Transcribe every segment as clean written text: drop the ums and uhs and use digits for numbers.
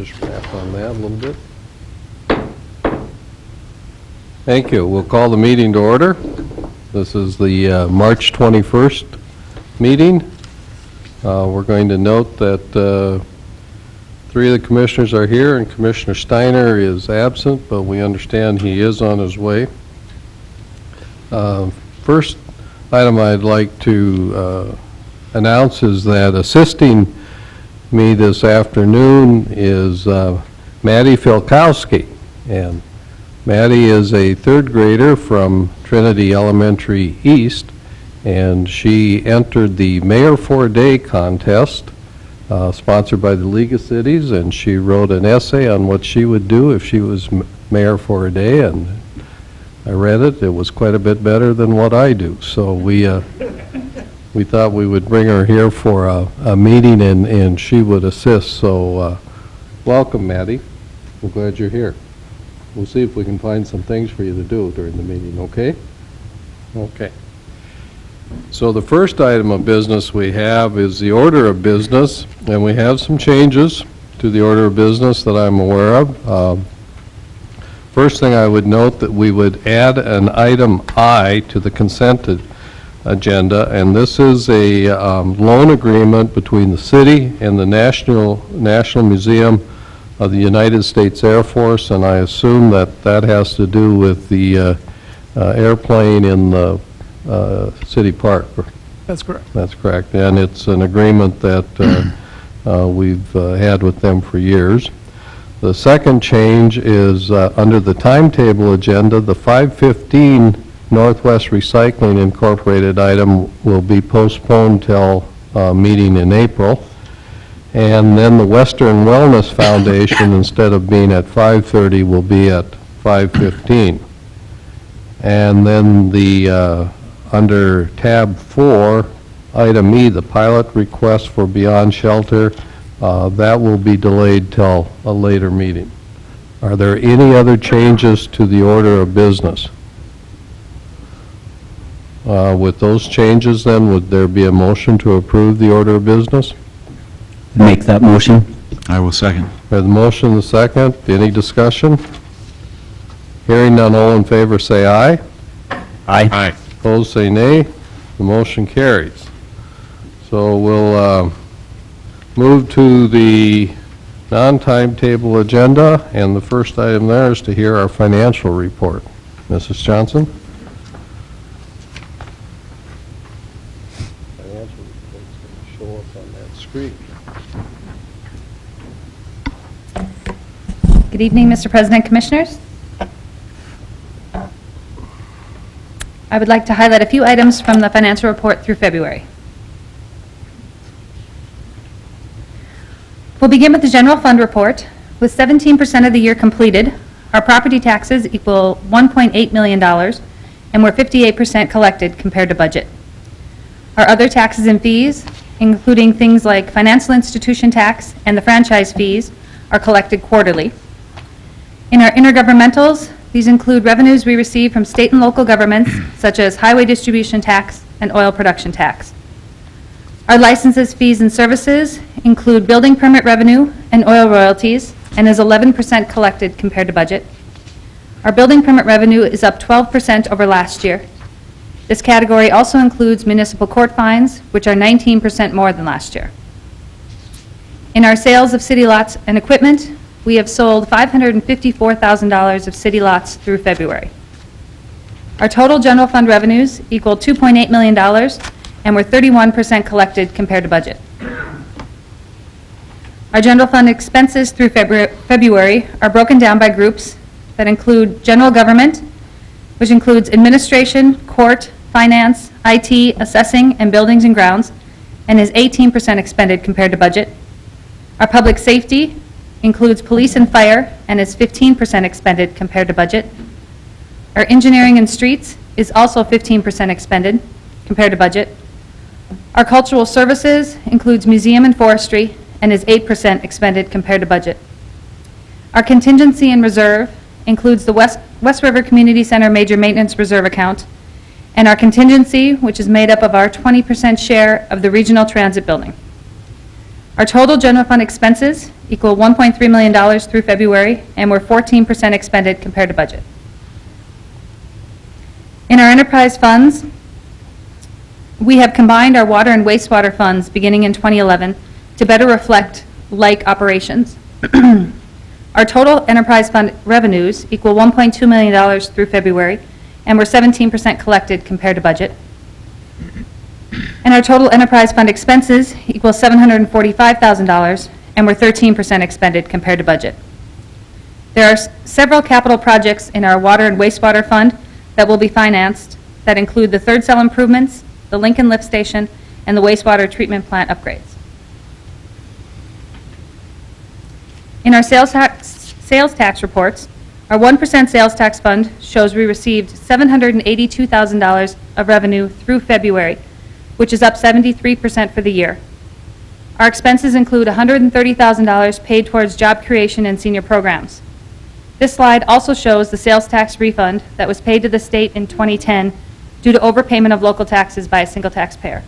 just wrap on that a little bit. Thank you. We'll call the meeting to order. This is the March 21st meeting. We're going to note that 3 of the commissioners are here and Commissioner Steiner is absent, but we understand he is on his way. First item I'd like to announce is that assisting me this afternoon is Maddie Filkowski, and Maddie is a 3rd grader from Trinity Elementary East, and she entered the Mayor for a Day contest sponsored by the League of Cities, and she wrote an essay on what she would do if she was mayor for a day, and I read it. It was quite a bit better than what I do, so we thought we would bring her here for a meeting, and she would assist. So welcome, Maddie. We're glad you're here. We'll see if we can find some things for you to do during the meeting, okay? Okay. So the first item of business we have is the order of business, and we have some changes to the order of business that I'm aware of. First thing I would note that we would add an item I to the consent agenda, and this is a loan agreement between the city and the National Museum of the United States Air Force, and I assume that that has to do with the airplane in the city park. That's correct. That's correct, and it's an agreement that we've had with them for years. The second change is under the timetable agenda, the 515 Northwest Recycling Incorporated item will be postponed till meeting in April. And then the Western Wellness Foundation, instead of being at 5:30, will be at 5:15. And then the under tab 4, item E, the pilot request for Beyond Shelter, that will be delayed till a later meeting. Are there any other changes to the order of business? With those changes, then, would there be a motion to approve the order of business? Make that motion. I will second. We have the motion and the second. Any discussion? Hearing none, all in favor say aye. Aye. Aye. Opposed say nay. The motion carries. So we'll move to the non-timetable agenda, and the first item there is to hear our financial report. Mrs. Johnson? Financial report's going to show up on that screen. Good evening, Mr. President, Commissioners. I would like to highlight a few items from the financial report through February. We'll begin with the general fund report. With 17% of the year completed, our property taxes equal $1.8 million, and we're 58% collected compared to budget. Our other taxes and fees, including things like financial institution tax and the franchise fees, are collected quarterly. In our intergovernmentals, these include revenues we receive from state and local governments, such as highway distribution tax and oil production tax. Our licenses, fees, and services include building permit revenue and oil royalties, and is 11% collected compared to budget. Our building permit revenue is up 12% over last year. This category also includes municipal court fines, which are 19% more than last year. In our sales of city lots and equipment, we have sold $554,000 of city lots through February. Our total general fund revenues equal $2.8 million, and we're 31% collected compared to budget. Our general fund expenses through February are broken down by groups that include general government, which includes administration, court, finance, IT, assessing, and buildings and grounds, and is 18% expended compared to budget. Our public safety includes police and fire, and is 15% expended compared to budget. Our engineering and streets is also 15% expended compared to budget. Our cultural services includes museum and forestry, and is 8% expended compared to budget. Our contingency and reserve includes the West River Community Center Major Maintenance Reserve account, and our contingency, which is made up of our 20% share of the regional transit building. Our total general fund expenses equal $1.3 million through February, and we're 14% expended compared to budget. In our enterprise funds, we have combined our water and wastewater funds beginning in 2011 to better reflect like operations. Our total enterprise fund revenues equal $1.2 million through February, and we're 17% collected compared to budget. And our total enterprise fund expenses equal $745,000, and we're 13% expended compared to budget. There are several capital projects in our water and wastewater fund that will be financed that include the third cell improvements, the Lincoln Lift Station, and the wastewater treatment plant upgrades. In our sales tax reports, our 1% sales tax fund shows we received $782,000 of revenue through February, which is up 73% for the year. Our expenses include $130,000 paid towards job creation and senior programs. This slide also shows the sales tax refund that was paid to the state in 2010 due to overpayment of local taxes by a single taxpayer.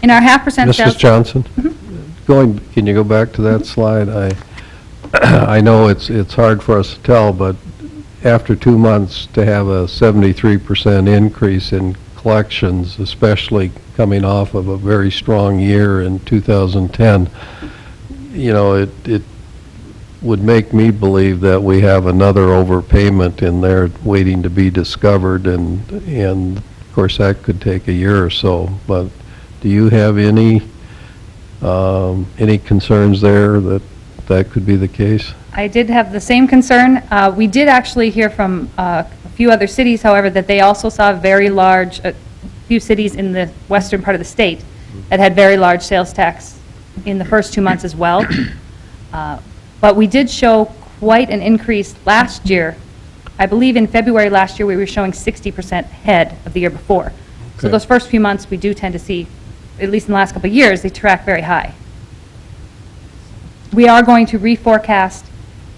In our 0.5% sales... Mrs. Johnson? Can you go back to that slide? I know it's hard for us to tell, but after 2 months to have a 73% increase in collections, especially coming off of a very strong year in 2010, you know, it would make me believe that we have another overpayment in there waiting to be discovered, and of course that could take a year or so. But do you have any concerns there that could be the case? I did have the same concern. We did actually hear from a few other cities, however, that they also saw very large, a few cities in the western part of the state that had very large sales tax in the first 2 months as well. But we did show quite an increase last year. I believe in February last year we were showing 60% ahead of the year before. So Okay. those first few months we do tend to see, at least in the last couple of years, they track very high. We are going to reforecast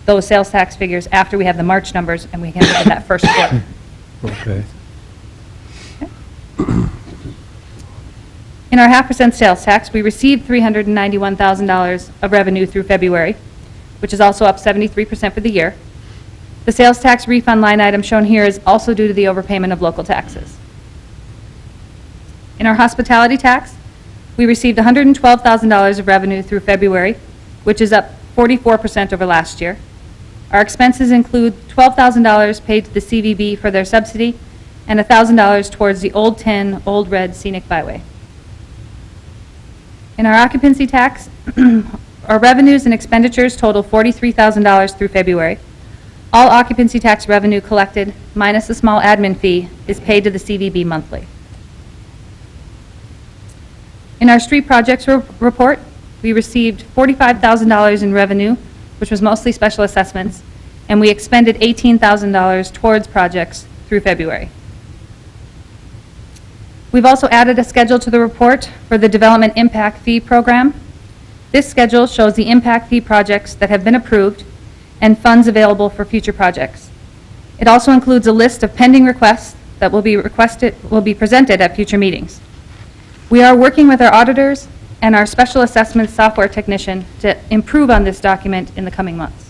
those sales tax figures after we have the March numbers and we can look at that first quarter. Okay. In our 0.5% sales tax, we received $391,000 of revenue through February, which is also up 73% for the year. The sales tax refund line item shown here is also due to the overpayment of local taxes. In our hospitality tax, we received $112,000 of revenue through February, which is up 44% over last year. Our expenses include $12,000 paid to the CVB for their subsidy and $1,000 towards the Old 10 Old Red Scenic Byway. In our occupancy tax, our revenues and expenditures total $43,000 through February. All occupancy tax revenue collected, minus a small admin fee, is paid to the CVB monthly. In our street projects report, we received $45,000 in revenue, which was mostly special assessments, and we expended $18,000 towards projects through February. We've also added a schedule to the report for the Development Impact Fee Program. This schedule shows the impact fee projects that have been approved and funds available for future projects. It also includes a list of pending requests that will be presented at future meetings. We are working with our auditors and our special assessment software technician to improve on this document in the coming months.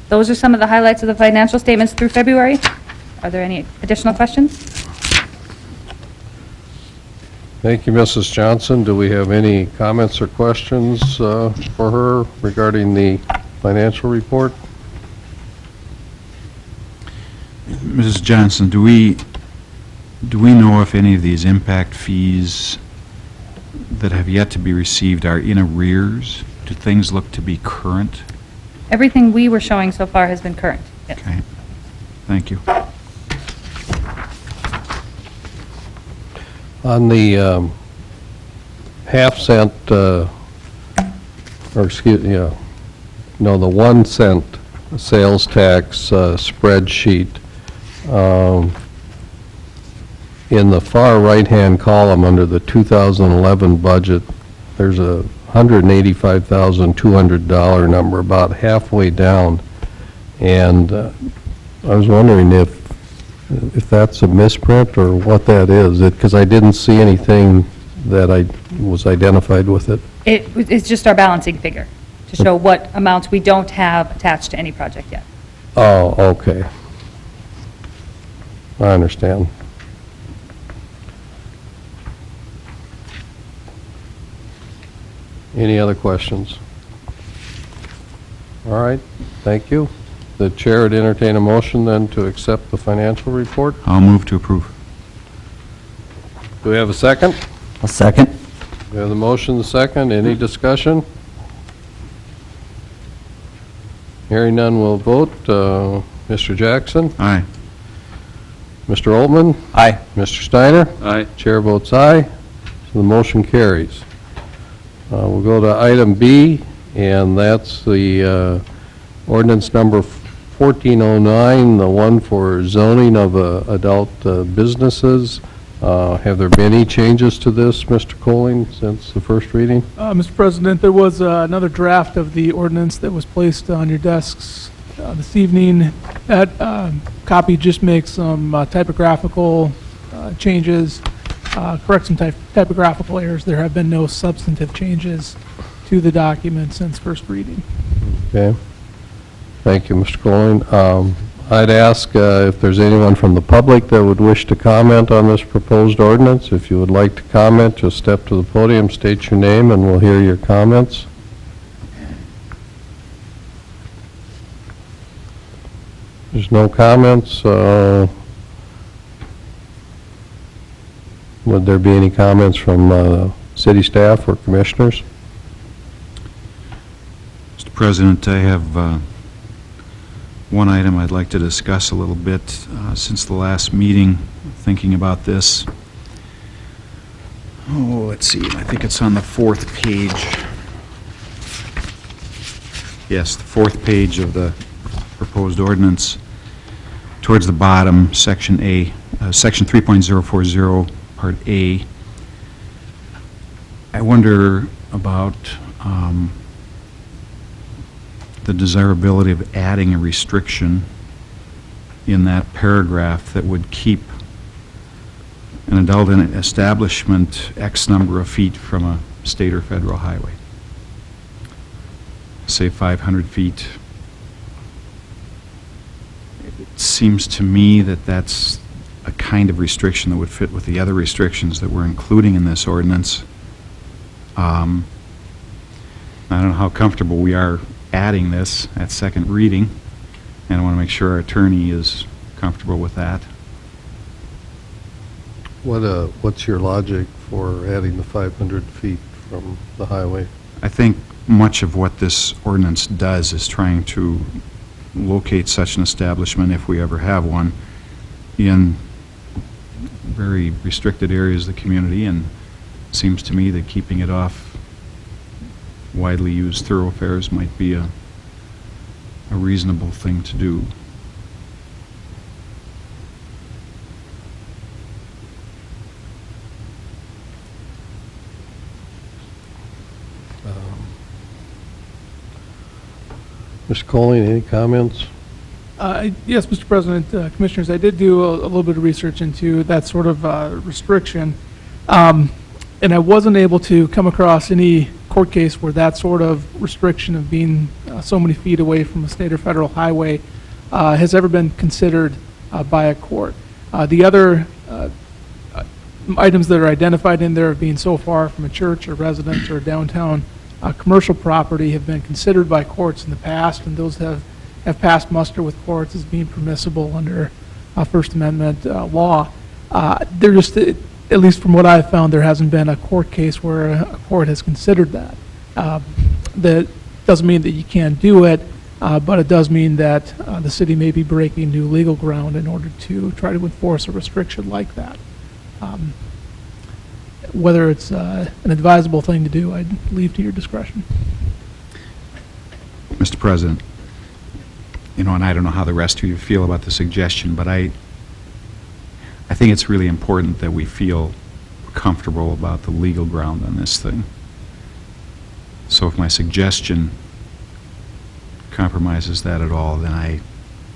Those are some of the highlights of the financial statements through February. Are there any additional questions? Thank you, Mrs. Johnson. Do we have any comments or questions for her regarding the financial report? Mrs. Johnson, do we know if any of these impact fees that have yet to be received are in arrears? Do things look to be current? Everything we were showing so far has been current. Yes. Okay. Thank you. On the half-cent, or excuse me, no, the 1 cent sales tax spreadsheet, in the far right-hand column under the 2011 budget, there's a $185,200 number about halfway down, and I was wondering if that's a misprint or what that is, because I didn't see anything that I was identified with it? It's just our balancing figure, to show what amounts we don't have attached to any project yet. Oh, okay. I understand. Any other questions? All right, thank you. The chair would entertain a motion then to accept the financial report. I'll move to approve. Do we have a second? I'll second. We have the motion, the second. Any discussion? Hearing none, we'll vote. Mr. Jackson? Aye. Mr. Altman? Aye. Mr. Steiner? Aye. Chair votes aye, so the motion carries. We'll go to item B, and that's the ordinance number 1409, the one for zoning of adult businesses. Have there been any changes to this, Mr. Colling, since the first reading? Mr. President, there was another draft of the ordinance that was placed on your desks this evening. That copy just makes some typographical changes, corrects some typographical errors. There have been no substantive changes to the document since first reading. Okay. Thank you, Mr. Colling. I'd ask if there's anyone from the public that would wish to comment on this proposed ordinance. If you would like to comment, just step to the podium, state your name, and we'll hear your comments. There's no comments. Would there be any comments from city staff or commissioners? Mr. President, I have one item I'd like to discuss a little bit since the last meeting, thinking about this. Oh, let's see, I think it's on the fourth page. Yes, the fourth page of the proposed ordinance. Towards the bottom, Section A, Section 3.040, Part A. I wonder about the desirability of adding a restriction in that paragraph that would keep an adult establishment X number of feet from a state or federal highway. Say 500 feet. It seems to me that that's a kind of restriction that would fit with the other restrictions that we're including in this ordinance. I don't know how comfortable we are adding this at second reading, and I want to make sure our attorney is comfortable with that. What's your logic for adding the 500 feet from the highway? I think much of what this ordinance does is trying to locate such an establishment, if we ever have one, in very restricted areas of the community, and it seems to me that keeping it off widely used thoroughfares might be a reasonable thing to do. Mr. Colling, any comments? Yes, Mr. President, Commissioners, I did do a little bit of research into that sort of restriction, and I wasn't able to come across any court case where that sort of restriction of being so many feet away from a state or federal highway has ever been considered by a court. The other items that are identified in there of being so far from a church or residence or downtown commercial property have been considered by courts in the past, and those have passed muster with courts as being permissible under First Amendment law. They're just, at least from what I've found, there hasn't been a court case where a court has considered that. That doesn't mean that you can't do it, but it does mean that the city may be breaking new legal ground in order to try to enforce a restriction like that. Whether it's an advisable thing to do, I'd leave to your discretion. Mr. President, and I don't know how the rest of you feel about the suggestion, but I think it's really important that we feel comfortable about the legal ground on this thing. So if my suggestion compromises that at all, then I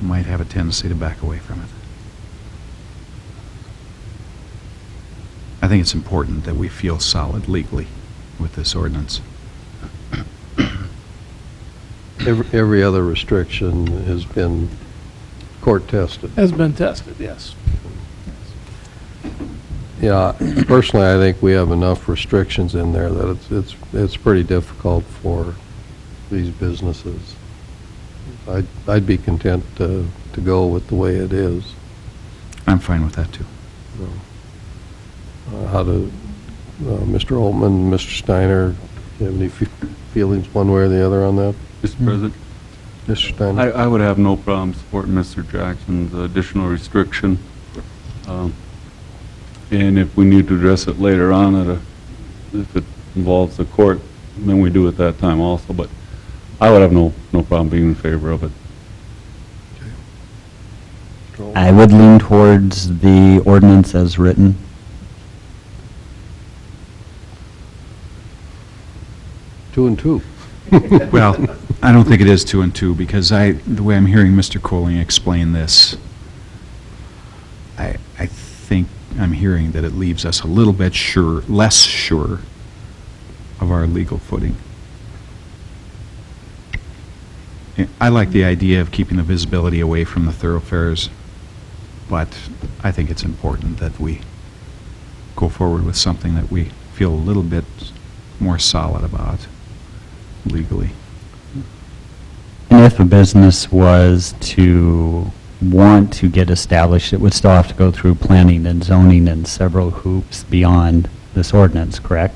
might have a tendency to back away from it. I think it's important that we feel solid legally with this ordinance. Every other restriction has been court-tested. Has been tested, yes. Yeah, personally, I think we have enough restrictions in there that it's pretty difficult for these businesses. I'd be content to go with the way it is. I'm fine with that, too. How do, Mr. Altman, Mr. Steiner, do you have any feelings one way or the other on that? Mr. President, Mr. Steiner? I would have no problem supporting Mr. Jackson's additional restriction. And if we need to address it later on, if it involves the court, then we do at that time also. But I would have no problem being in favor of it. I would lean towards the ordinance as written. Two and two. Well, I don't think it is 2 and 2, because the way I'm hearing Mr. Colling explain this, I think I'm hearing that it leaves us a little bit less sure of our legal footing. I like the idea of keeping the visibility away from the thoroughfares, but I think it's important that we go forward with something that we feel a little bit more solid about legally. And if a business was to want to get established, it would still have to go through planning and zoning and several hoops beyond this ordinance, correct?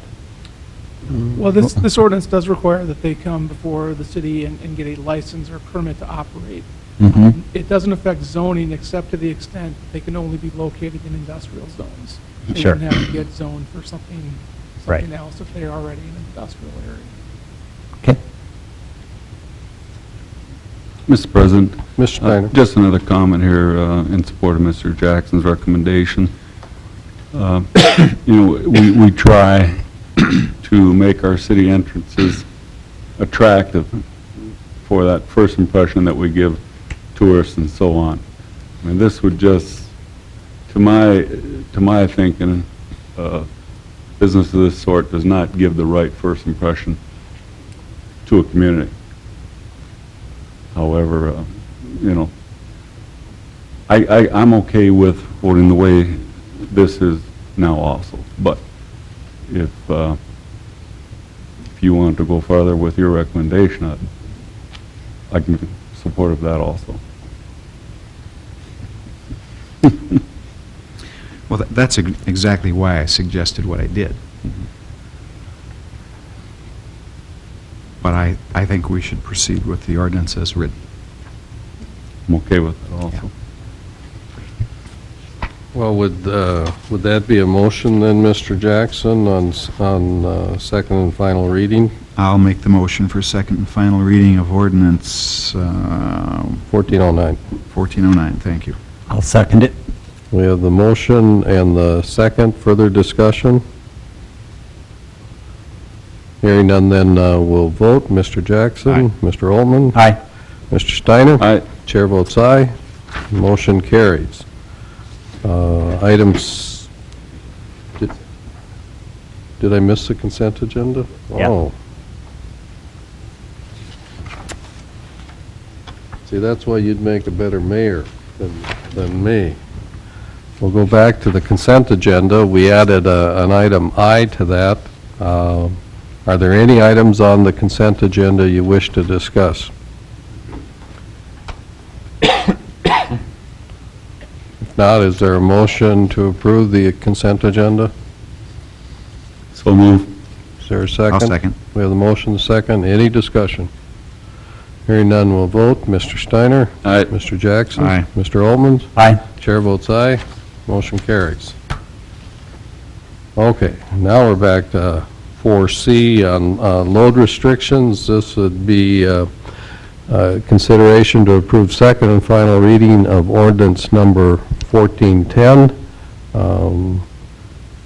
Well, this ordinance does require that they come before the city and get a license or permit to operate. Mm-hmm. It doesn't affect zoning except to the extent that they can only be located in industrial zones. They Sure. wouldn't have to get zoned for something Right. else if they're already in an industrial area. Okay. Mr. President, Mr. Steiner? just another comment here in support of Mr. Jackson's recommendation. We try to make our city entrances attractive for that first impression that we give tourists and so on. I mean, this would just, to my thinking, business of this sort does not give the right first impression to a community. However, I'm okay with voting the way this is now also. But if you want to go further with your recommendation, I can be supportive of that also. Well, that's exactly why I suggested what I did. But I think we should proceed with the ordinance as written. I'm okay with that also. Well, would that be a motion then, Mr. Jackson, on second and final reading? I'll make the motion for second and final reading of ordinance 1409. 1409. Thank you. I'll second it. We have the motion and the second. Further discussion? Hearing none, then we'll vote. Mr. Jackson? Aye. Mr. Altman? Aye. Mr. Steiner? Aye. Chair votes aye. Motion carries. Items, did I miss the consent agenda? Yeah. Oh. See, that's why you'd make a better mayor than me. We'll go back to the consent agenda. We added an item I to that. Are there any items on the consent agenda you wish to discuss? If not, is there a motion to approve the consent agenda? So move. Is there a second? I'll second. We have the motion, the second. Any discussion? Hearing none, we'll vote. Mr. Steiner? Aye. Mr. Jackson? Aye. Mr. Altman? Aye. Chair votes aye. Motion carries. Okay, now we're back to 4C on load restrictions. This would be consideration to approve second and final reading of ordinance number 1410.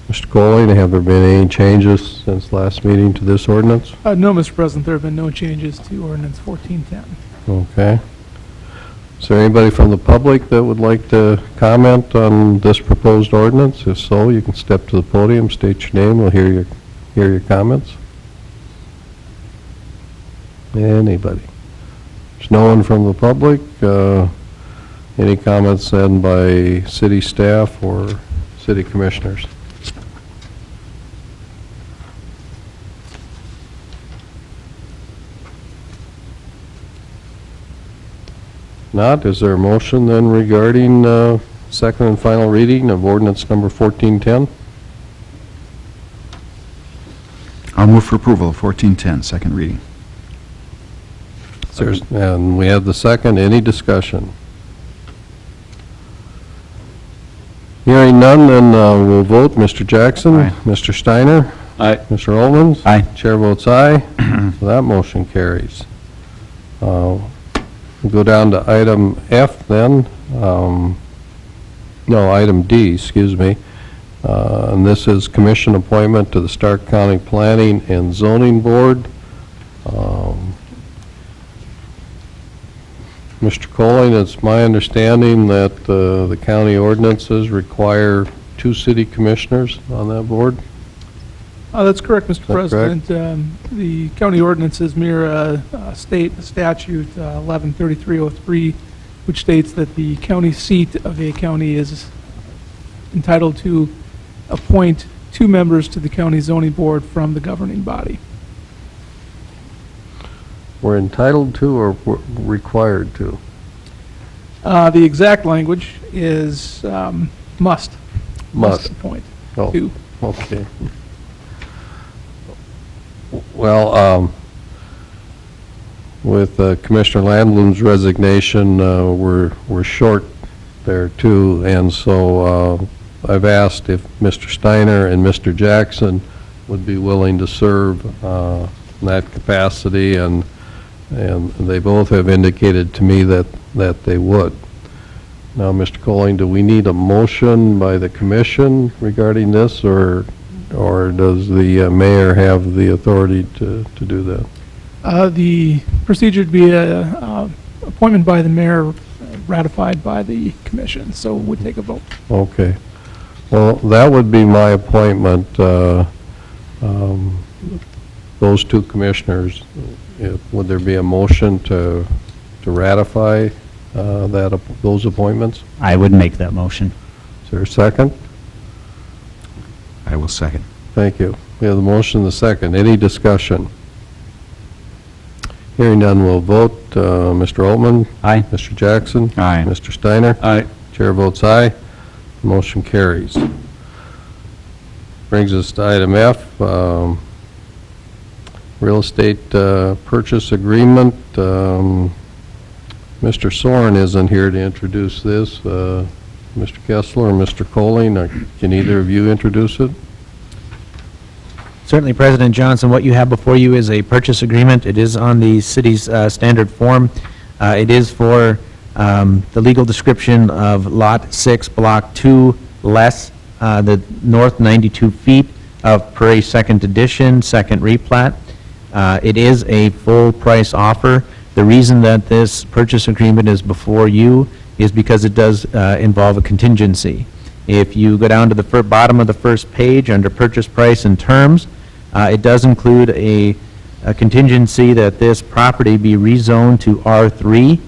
Mr. Coley, have there been any changes since last meeting to this ordinance? No, Mr. President, there have been no changes to ordinance 1410. Okay. Is there anybody from the public that would like to comment on this proposed ordinance? If so, you can step to the podium, state your name, we'll hear your comments. Anybody? There's no one from the public. Any comments then by city staff or city commissioners? Not, is there a motion then regarding second and final reading of ordinance number 1410? I'll move for approval of 1410, second reading. And we have the second, any discussion? Hearing none, then we'll vote. Mr. Jackson? Aye. Mr. Steiner? Aye. Mr. Olmans? Aye. Chair votes aye. So that motion carries. We'll go down to item F then. No, item D, excuse me. And this is commission appointment to the Stark County Planning and Zoning Board. Mr. Colling, it's my understanding that the county ordinances require 2 city commissioners on that board? That's correct, Mr. that President. The county ordinances mirror state statute 113303, which states that the county seat of a county is entitled to appoint 2 members to the county zoning board from the governing body. We're entitled to or we're required to? The exact language is must. Must. Appoint Oh, 2. okay. Well, with Commissioner Landblum's resignation, we're short there too, and so I've asked if Mr. Steiner and Mr. Jackson would be willing to serve in that capacity, and they both have indicated to me that they would. Now, Mr. Colling, do we need a motion by the commission regarding this, or does the mayor have the authority to do that? The procedure would be a appointment by the mayor, ratified by the commission, so would take a vote. Okay. Well, that would be my appointment. Those 2 commissioners, would there be a motion to ratify those appointments? I would make that motion. Is there a second? I will second. Thank you. We have the motion and the second. Any discussion? Hearing none, we'll vote. Mr. Altman? Aye. Mr. Jackson? Aye. Mr. Steiner? Aye. Chair votes aye. Motion carries. Brings us to item F, real estate purchase agreement. Mr. Soren isn't here to introduce this. Mr. Kessler or Mr. Colling, can either of you introduce it? Certainly, President Johnson, what you have before you is a purchase agreement. It is on the city's standard form. It is for the legal description of Lot 6, Block 2, less the north 92 feet of Prairie Second Edition, second replat. It is a full price offer. The reason that this purchase agreement is before you is because it does involve a contingency. If you go down to the bottom of the first page under purchase price and terms, it does include a contingency that this property be rezoned to R3,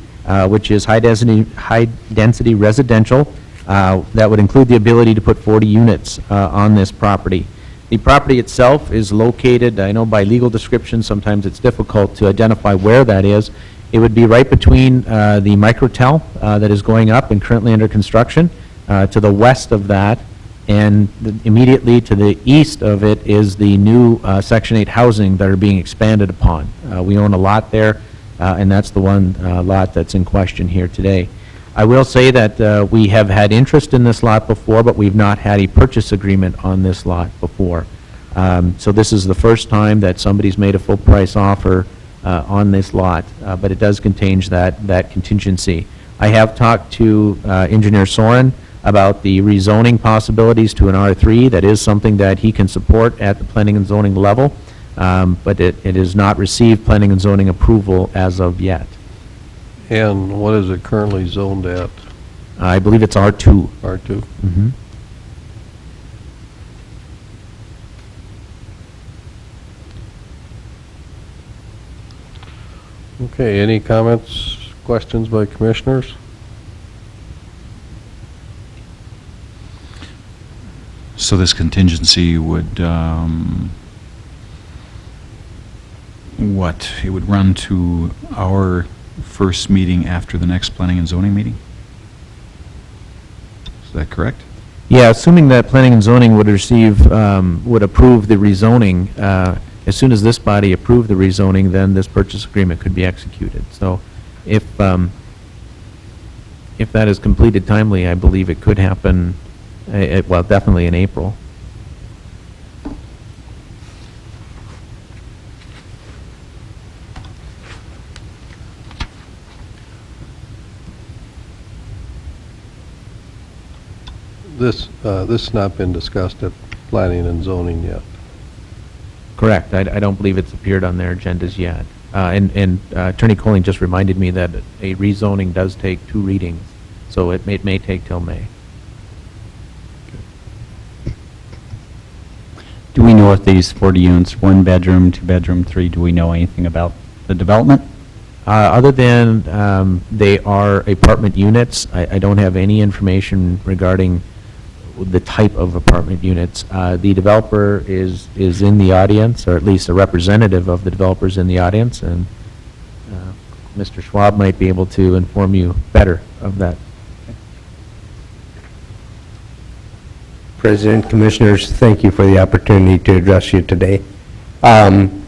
which is high density residential. That would include the ability to put 40 units on this property. The property itself is located, I know by legal description, sometimes it's difficult to identify where that is. It would be right between the microtel that is going up and currently under construction, to the west of that, and immediately to the east of it is the new Section 8 housing that are being expanded upon. We own a lot there, and that's the one lot that's in question here today. I will say that we have had interest in this lot before, but we've not had a purchase agreement on this lot before. So this is the first time that somebody's made a full price offer on this lot, but it does contain that contingency. I have talked to Engineer Soren about the rezoning possibilities to an R3. That is something that he can support at the planning and zoning level, but it has not received planning and zoning approval as of yet. And what is it currently zoned at, I believe it's R2. R2? Mhm. Okay, any comments, questions by commissioners? So this contingency would, what, it would run to our first meeting after the next planning and zoning meeting? Is that correct? Yeah, assuming that planning and zoning would receive, would approve the rezoning, as soon as this body approved the rezoning, then this purchase agreement could be executed. So if that is completed timely, I believe it could happen, well, definitely in April. This has not been discussed at planning and zoning yet. Correct. I don't believe it's appeared on their agendas yet. And Attorney Colling just reminded me that a rezoning does take 2 readings, so it may take till May. Do we know if these 40 units, 1-bedroom, 2-bedroom, 3, do we know anything about the development? Other than they are apartment units, I don't have any information regarding the type of apartment units. The developer is in the audience, or at least a representative of the developers in the audience, and Mr. Schwab might be able to inform you better of that. President, Commissioners, thank you for the opportunity to address you today.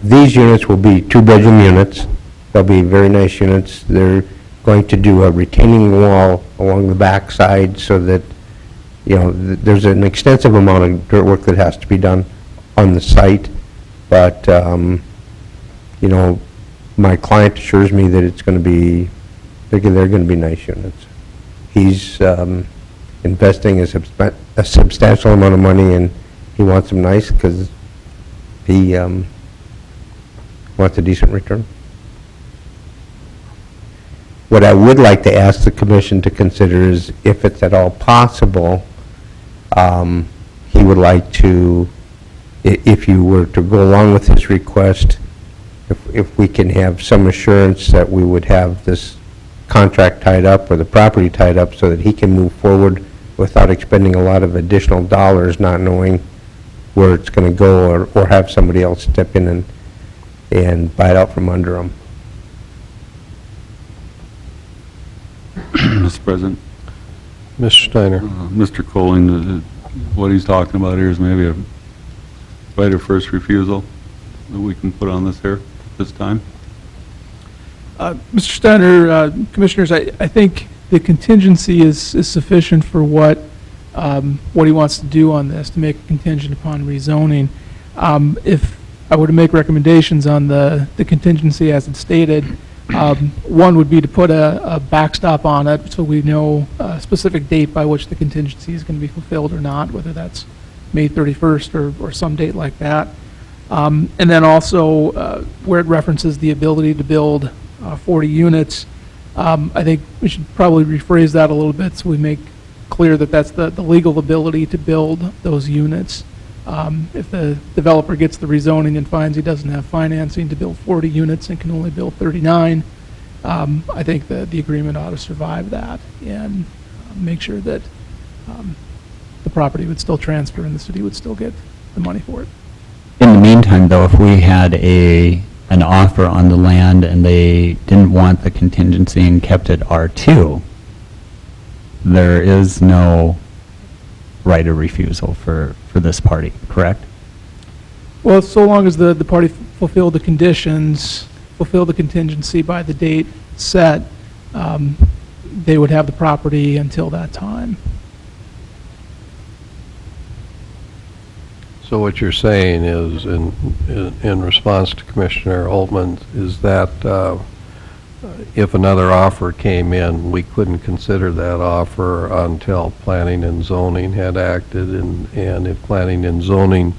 These units will be 2-bedroom units. They'll be very nice units. They're going to do a retaining wall along the back side so that, you know, there's an extensive amount of dirt work that has to be done on the site, but, you know, my client assures me that it's going to be, they're going to be nice units. He's investing a substantial amount of money, and he wants them nice because he wants a decent return. What I would like to ask the commission to consider is, if it's at all possible, he would like to, if you were to go along with his request, if we can have some assurance that we would have this contract tied up or the property tied up so that he can move forward without expending a lot of additional dollars, not knowing where it's going to go, or have somebody else step in and buy it out from under him. Mr. President, Mr. Steiner? Mr. Colling, what he's talking about here is maybe a right of first refusal that we can put on this here this time. Mr. Steiner, Commissioners, I think the contingency is sufficient for what he wants to do on this, to make a contingent upon rezoning. If I were to make recommendations on the contingency as it's stated, one would be to put a backstop on it so we know a specific date by which the contingency is going to be fulfilled or not, whether that's May 31st or some date like that. And then also where it references the ability to build 40 units, I think we should probably rephrase that a little bit so we make clear that that's the legal ability to build those units. If the developer gets the rezoning and finds he doesn't have financing to build 40 units and can only build 39, I think the agreement ought to survive that and make sure that the property would still transfer and the city would still get the money for it. In the meantime, though, if we had an offer on the land and they didn't want the contingency and kept it R2, there is no right of refusal for this party, correct? Well, so long as the party fulfilled the conditions, fulfilled the contingency by the date set, they would have the property until that time. So what you're saying is, in response to Commissioner Altman, is that if another offer came in, we couldn't consider that offer until planning and zoning had acted, and if planning and zoning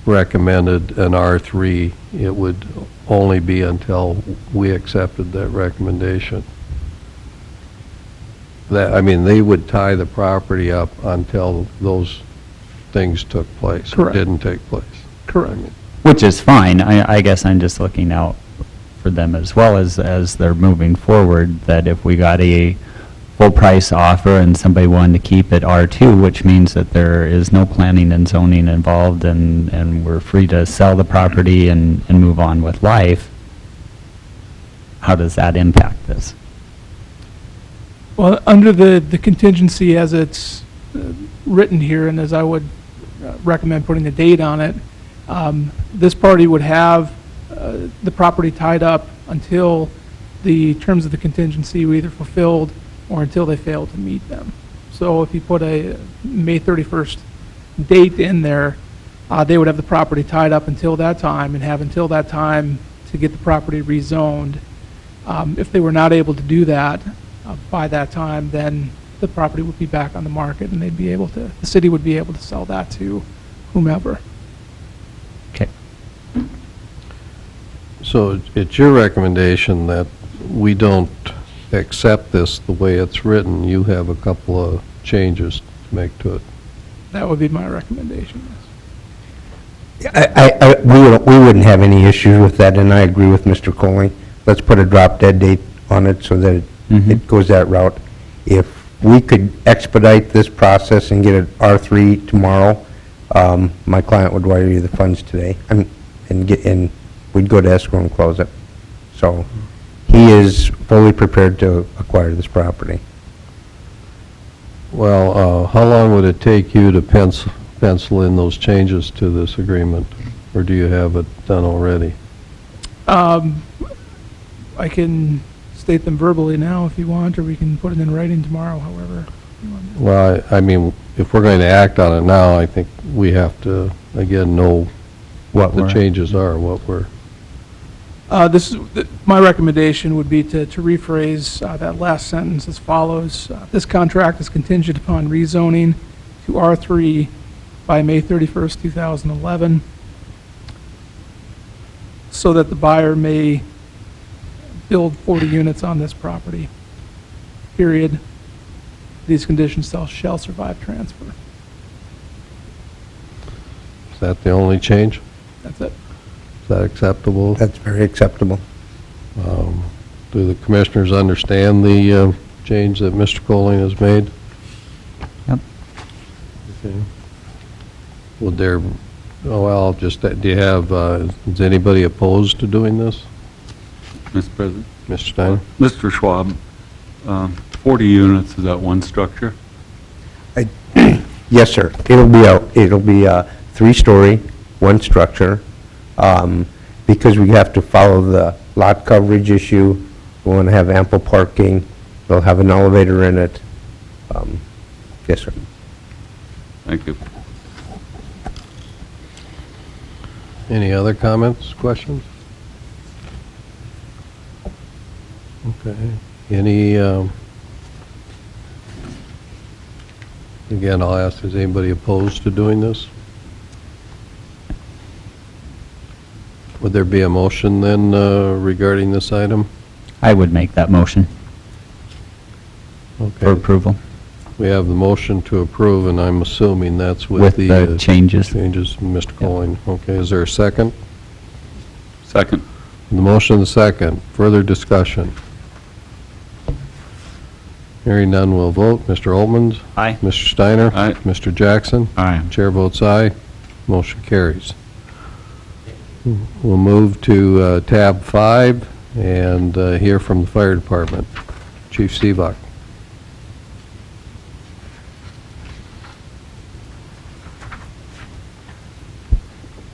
recommended an R3, it would only be until we accepted that recommendation. that, I mean, they would tie the property up until those things took place. Or Correct. didn't take place. Correct. Which is fine. I guess I'm just looking out for them as well as they're moving forward, that if we got a full price offer and somebody wanted to keep it R2, which means that there is no planning and zoning involved and we're free to sell the property and move on with life, how does that impact this? Well, under the contingency as it's written here, and as I would recommend putting a date on it, this party would have the property tied up until the terms of the contingency were either fulfilled or until they fail to meet them. So if you put a May 31st date in there, they would have the property tied up until that time and have until that time to get the property rezoned. If they were not able to do that by that time, then the property would be back on the market and they'd be able to, the city would be able to sell that to whomever. Okay. So it's your recommendation that we don't accept this the way it's written. You have a couple of changes to make to it. That would be my recommendation, yes. We wouldn't have any issues with that, and I agree with Mr. Coley. Let's put a drop dead date on it so that it goes that route. If we could expedite this process and get it R3 tomorrow, my client would wire you the funds today, and we'd go to escrow and close it. So he is fully prepared to acquire this property. Well, how long would it take you to pencil in those changes to this agreement? Or do you have it done already? I can state them verbally now if you want, or we can put it in writing tomorrow, however you want to. Well, I mean, if we're going to act on it now, I think we have to, again, know what the changes are, what we're... My recommendation would be to rephrase that last sentence as follows. This contract is contingent upon rezoning to R3 by May 31st, 2011, so that the buyer may build 40 units on this property, period. These conditions shall survive transfer. Is that the only change? That's it. Is that acceptable? That's very acceptable. Do the commissioners understand the change that Mr. Colling has made? Yep. Okay. Would there, well, just, do you have, is anybody opposed to doing this? Mr. President? Mr. Steiner? Mr. Schwab, 40 units, is that one structure? Yes, sir. It'll be a 3-story, one structure. Because we have to follow the lot coverage issue, we want to have ample parking. We'll have an elevator in it. Yes, sir. Thank you. Any other comments, questions? Okay. Any, again, I'll ask, is anybody opposed to doing this? Would there be a motion then regarding this item? I would make that motion for Okay. approval We have the motion to approve, and I'm assuming that's with with the the changes. changes, Mr. Colling. Okay, is there a second? Second. The motion and the second. Further discussion? Hearing none, we'll vote. Mr. Oltmans? Aye. Mr. Steiner? Aye. Mr. Jackson? Aye. Chair votes aye. Motion carries. We'll move to tab 5 and hear from the fire department. Chief Seebuck.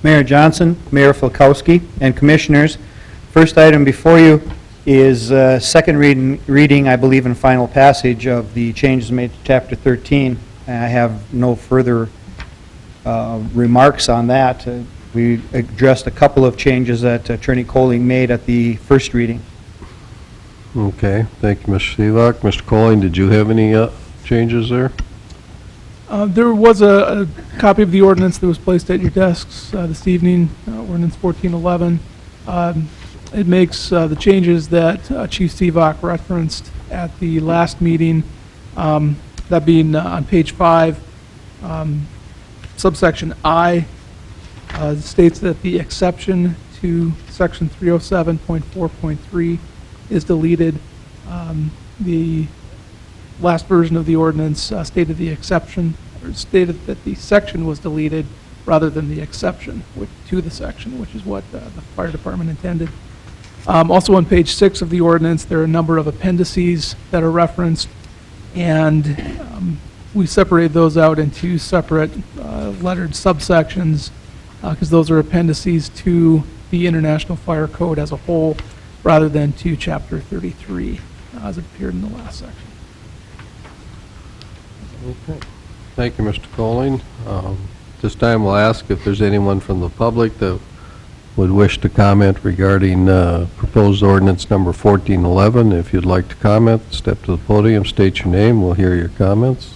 Mayor Johnson, Mayor Filkowski, and Commissioners, first item before you is second reading, I believe, and final passage of the changes made to Chapter 13. I have no further remarks on that. We addressed a couple of changes that Attorney Colling made at the first reading. Okay, thank you, Mr. Seebuck. Mr. Colling, did you have any changes there? There was a copy of the ordinance that was placed at your desks this evening, Ordinance 1411. It makes the changes that Chief Seebuck referenced at the last meeting That being on page 5, subsection I states that the exception to section 307.4.3 is deleted. The last version of the ordinance stated the exception, or stated that the section was deleted rather than the exception to the section, which is what the fire department intended. Also on page 6 of the ordinance, there are a number of appendices that are referenced, and we separated those out into separate lettered subsections because those are appendices to the International Fire Code as a whole rather than to Chapter 33 as it appeared in the last section. Okay. Thank you, Mr. Colling. This time we'll ask if there's anyone from the public that would wish to comment regarding proposed ordinance number 1411. If you'd like to comment, step to the podium, state your name, we'll hear your comments.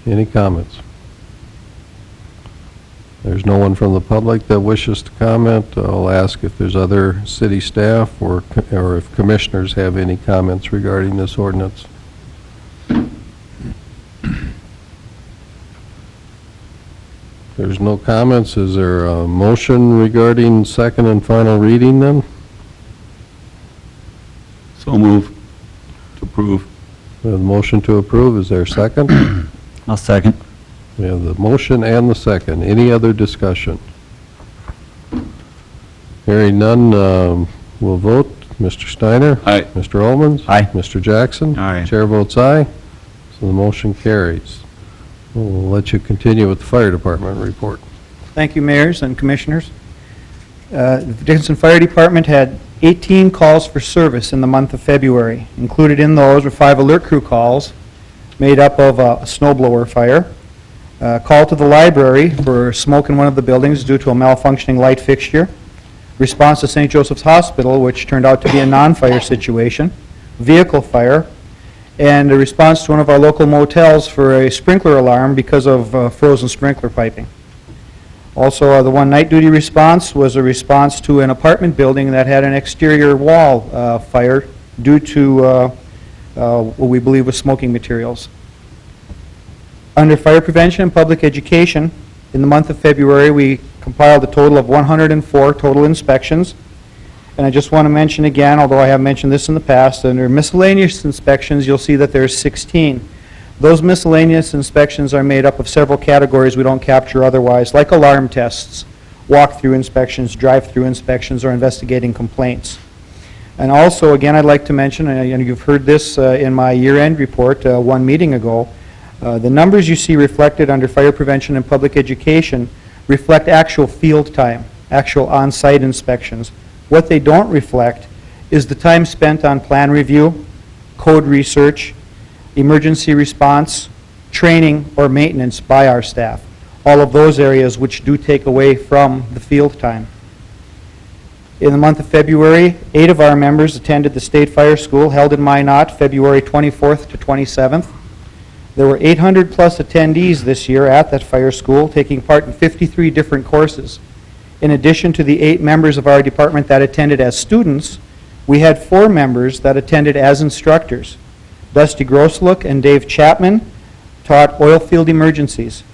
Any comments? There's no one from the public that wishes to comment. I'll ask if there's other city staff or if commissioners have any comments regarding this ordinance. There's no comments. Is there a motion regarding second and final reading then? So move to approve. We have the motion to approve. Is there a second? I'll second. We have the motion and the second. Any other discussion? Hearing none, we'll vote. Mr. Steiner? Aye. Mr. Olmans? Aye. Mr. Jackson? Aye. Chair votes aye. So the motion carries. We'll let you continue with the fire department report. Thank you, mayors and commissioners. The Dickinson Fire Department had 18 calls for service in the month of February. Included in those were 5 alert crew calls made up of a snowblower fire, a call to the library for smoke in one of the buildings due to a malfunctioning light fixture, response to St. Joseph's Hospital, which turned out to be a non-fire situation, vehicle fire, and a response to one of our local motels for a sprinkler alarm because of frozen sprinkler piping. Also, the one night duty response was a response to an apartment building that had an exterior wall fire due to what we believe was smoking materials. Under fire prevention and public education, in the month of February, we compiled a total of 104 total inspections. And I just want to mention again, although I have mentioned this in the past, under miscellaneous inspections, you'll see that there's 16. Those miscellaneous inspections are made up of several categories we don't capture otherwise, like alarm tests, walk-through inspections, drive-through inspections, or investigating complaints. And also, again, I'd like to mention, and you've heard this in my year-end report one meeting ago, the numbers you see reflected under fire prevention and public education reflect actual field time, actual on-site inspections. What they don't reflect is the time spent on plan review, code research, emergency response, training, or maintenance by our staff. All of those areas which do take away from the field time. In the month of February, 8 of our members attended the State Fire School held in Minot, February 24th to 27th. There were 800 plus attendees this year at that fire school, taking part in 53 different courses. In addition to the 8 members of our department that attended as students, we had 4 members that attended as instructors. Dusty Grosslook and Dave Chapman taught oil field emergencies.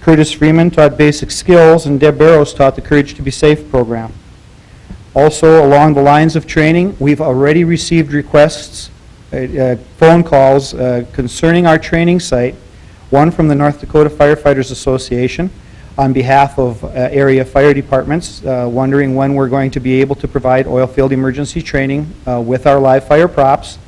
Curtis Freeman taught basic skills, and Deb Barrows taught the Courage to be Safe program. Also, along the lines of training, we've already received requests, phone calls concerning our training site, one from the North Dakota Firefighters Association on behalf of area fire departments, wondering when we're going to be able to provide oil field emergency training with our live fire props.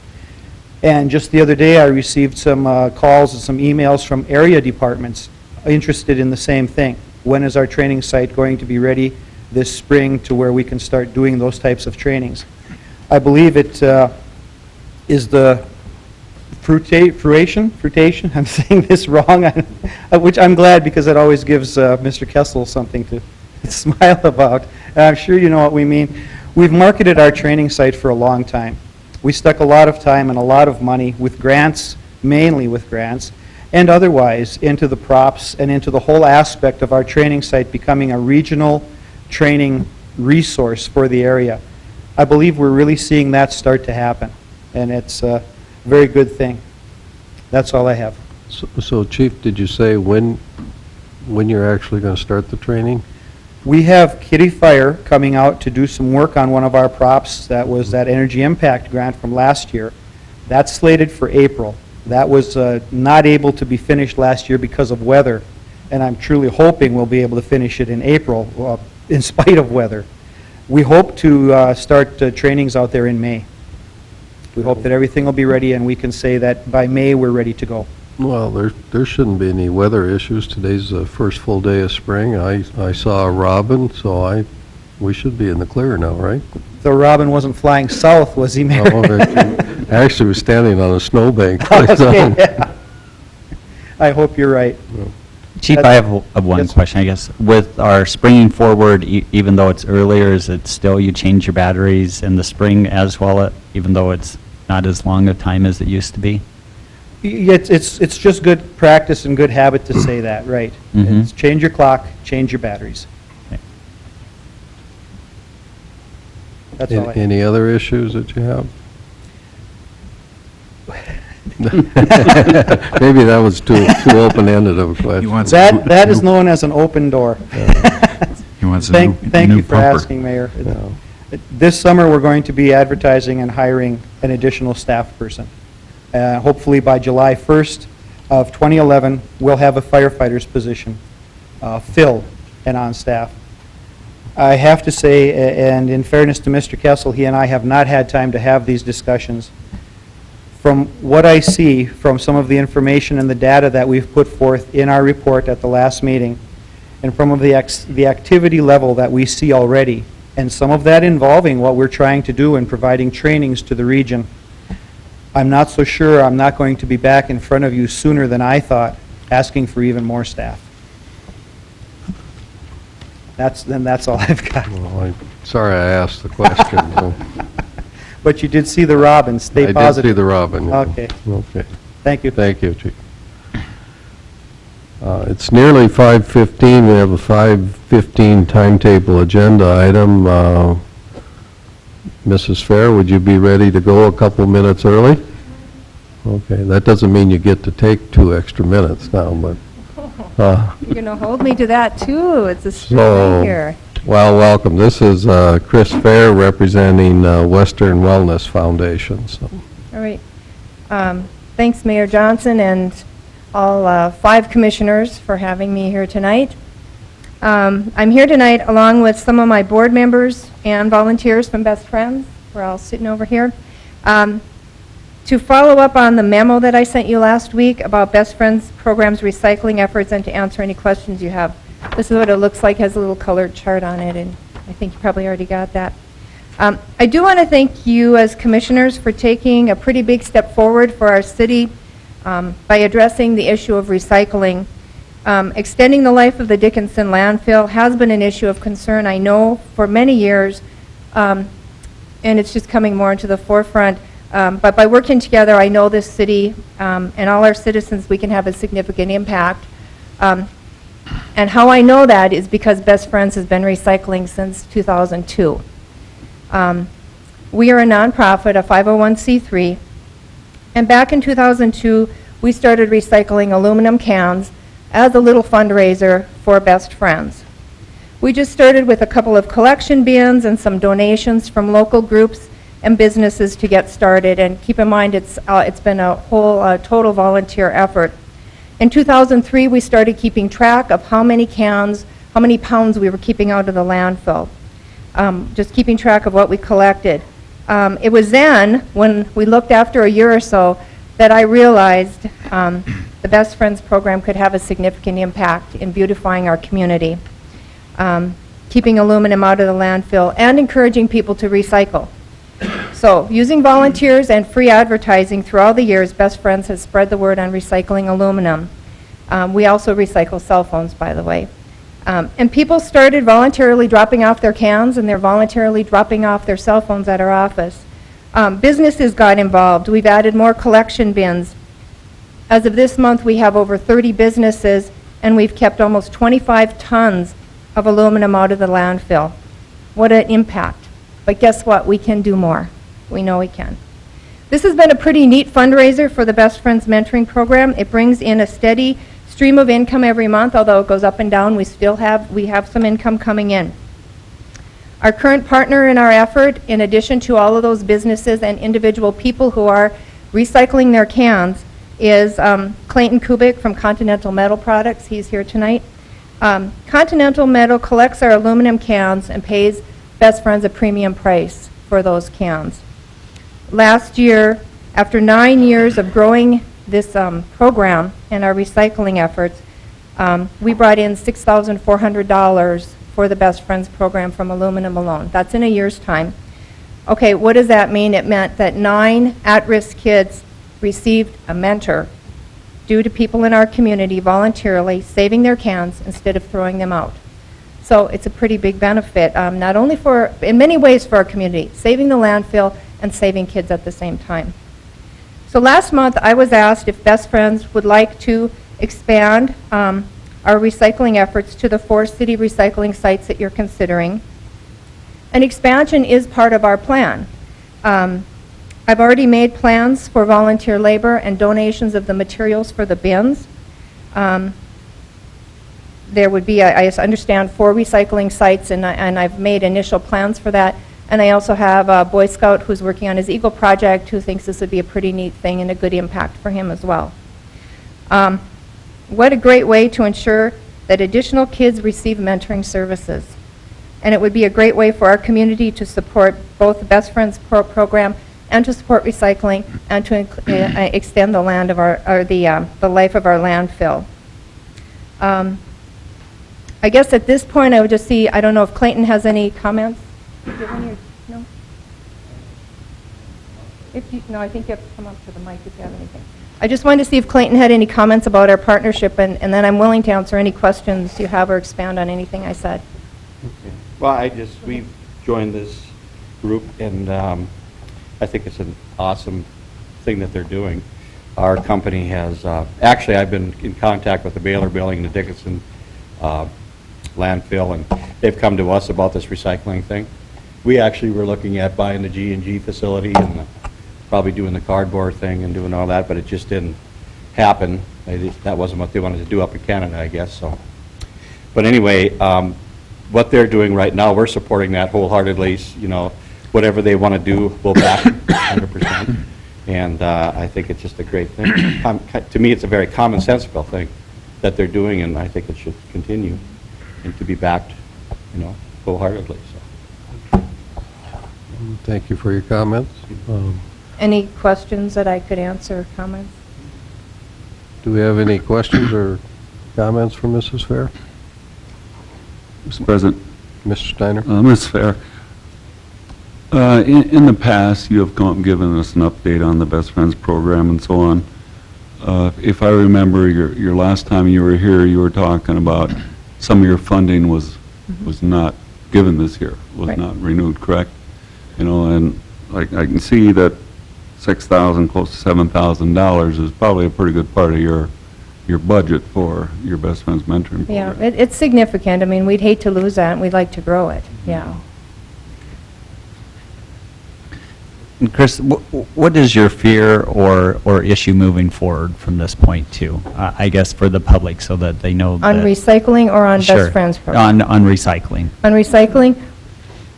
And just the other day, I received some calls and some emails from area departments interested in the same thing. When is our training site going to be ready this spring to where we can start doing those types of trainings? I believe it is the fruition, I'm saying this wrong, which I'm glad because it always gives Mr. Kessel something to smile about. And I'm sure you know what we mean. We've marketed our training site for a long time. We stuck a lot of time and a lot of money with grants, mainly with grants, and otherwise into the props and into the whole aspect of our training site becoming a regional training resource for the area. I believe we're really seeing that start to happen. And it's very good thing. That's all I have. So Chief, did you say when you're actually going to start the training? We have Kitty Fire coming out to do some work on one of our props. That was that Energy Impact grant from last year. That's slated for April. That was not able to be finished last year because of weather, and I'm truly hoping we'll be able to finish it in April, in spite of weather. We hope to start trainings out there in May. We hope that everything will be ready, and we can say that by May, we're ready to go. Well, there shouldn't be any weather issues. Today's the first full day of spring. I saw a robin, so we should be in the clear now, right? The robin wasn't flying south, was he, Mayor? I actually was standing on a snowbank. Okay, yeah. I hope you're right. Chief, I have one Yes. question, I guess. With our springing forward, even though it's earlier, is it still you change your batteries in the spring as well, even though it's not as long a time as it used to be? It's just good practice and good habit to say that, right? Mhm. It's change your clock, change your batteries. That's all I have. Any other issues that you have? Maybe that was too open-ended of a He question. wants That is known as an open door. He wants a Thank new you for pumper. asking, Mayor. No. This summer, we're going to be advertising and hiring an additional staff person. Hopefully by July 1st of 2011, we'll have a firefighter's position filled and on staff. I have to say, and in fairness to Mr. Kessel, he and I have not had time to have these discussions. From what I see from some of the information and the data that we've put forth in our report at the last meeting, and from the activity level that we see already, and some of that involving what we're trying to do in providing trainings to the region, I'm not so sure I'm not going to be back in front of you sooner than I thought, asking for even more staff. That's all I've got. Well, I'm sorry I asked the question. so But you did see the robin. Stay I did positive. see the robin. yeah. Okay. Okay. Thank you. Thank you, Chief. It's nearly 5:15. We have a 5:15 timetable agenda item. Mrs. Fair, would you be ready to go a couple minutes early? Okay, that doesn't mean you get to take 2 extra minutes now, but, You're going to hold me to that, too. It's a straight So- here. well, welcome. This is Chris Fair representing Western Wellness Foundation. So, All right. Thanks, Mayor Johnson, and all 5 commissioners for having me here tonight. I'm here tonight along with some of my board members and volunteers from Best Friends. We're all sitting over here. To follow up on the memo that I sent you last week about Best Friends Program's recycling efforts and to answer any questions you have. This is what it looks like, has a little colored chart on it, and I think you probably already got that. I do want to thank you as commissioners for taking a pretty big step forward for our city by addressing the issue of recycling. Extending the life of the Dickinson landfill has been an issue of concern, I know, for many years, and it's just coming more into the forefront. But by working together, I know this city and all our citizens, we can have a significant impact. And how I know that is because Best Friends has been recycling since 2002. We are a nonprofit, a 501c3, and back in 2002, we started recycling aluminum cans as a little fundraiser for Best Friends. We just started with a couple of collection bins and some donations from local groups and businesses to get started, and keep in mind it's been a whole total volunteer effort. In 2003, we started keeping track of how many cans, how many pounds we were keeping out of the landfill, just keeping track of what we collected. It was then, when we looked after a year or so, that I realized the Best Friends program could have a significant impact in beautifying our community, keeping aluminum out of the landfill, and encouraging people to recycle. So, using volunteers and free advertising throughout the years, Best Friends has spread the word on recycling aluminum. We also recycle cell phones, by the way. And people started voluntarily dropping off their cans, and they're voluntarily dropping off their cell phones at our office. Businesses got involved. We've added more collection bins. As of this month, we have over 30 businesses, and we've kept almost 25 tons of aluminum out of the landfill. What an impact. But guess what? We can do more. We know we can. This has been a pretty neat fundraiser for the Best Friends Mentoring Program. It brings in a steady stream of income every month, although it goes up and down. We have some income coming in. Our current partner in our effort, in addition to all of those businesses and individual people who are recycling their cans, is Clayton Kubik from Continental Metal Products. He's here tonight. Continental Metal collects our aluminum cans and pays Best Friends a premium price for those cans. Last year, after 9 years of growing this program and our recycling efforts, we brought in $6,400 for the Best Friends program from aluminum alone. That's in a year's time. Okay, what does that mean? It meant that 9 at-risk kids received a mentor due to people in our community voluntarily saving their cans instead of throwing them out. So it's a pretty big benefit, not only for, in many ways for our community, saving the landfill and saving kids at the same time. So last month I was asked if Best Friends would like to expand our recycling efforts to the 4 city recycling sites that you're considering. An expansion is part of our plan. I've already made plans for volunteer labor and donations of the materials for the bins. There would be, I understand, 4 recycling sites, and I've made initial plans for that. And I also have a Boy Scout who's working on his Eagle project who thinks this would be a pretty neat thing and a good impact for him as well. What a great way to ensure that additional kids receive mentoring services. And it would be a great way for our community to support both the Best Friends program and to support recycling and to extend the land of the life of our landfill. I guess at this point I would just see, I don't know if Clayton has any comments. Do you have any, no? No, I think you have to come up to the mic if you have anything. I just wanted to see if Clayton had any comments about our partnership, and then I'm willing to answer any questions you have or expand on anything I said. Okay. Well, we've joined this group, and I think it's an awesome thing that they're doing. Our company has, actually I've been in contact with the Baylor Building and the Dickinson landfill, and they've come to us about this recycling thing. We actually were looking at buying the G&G facility and probably doing the cardboard thing and doing all that, but it just didn't happen. That wasn't what they wanted to do up in Canada, I guess. So, but anyway, what they're doing right now, we're supporting that wholeheartedly. You know, whatever they want to do, we'll back 100%. And I think it's just a great thing. To me, it's a very commonsensical thing that they're doing, and I think it should continue and to be backed, you know, wholeheartedly. So. Thank you for your comments. Any questions that I could answer, comments? Do we have any questions or comments from Mrs. Fair? Mr. President. Mr. Steiner? Ms. Fair, in the past, you have given us an update on the Best Friends program and so on. If I remember, your last time you were here, you were talking about some of your funding was not given this year, was Right. not renewed, correct? You know, and I can see that $6,000, close to $7,000 is probably a pretty good part of your budget for your Best Friends mentoring program. Yeah, it's significant. I mean, we'd hate to lose that, and we'd like to grow it, yeah. And Chris, what is your fear or issue moving forward from this point too? I guess for the public so that they know On that- recycling or on Sure. Best Friends program? On recycling. On recycling,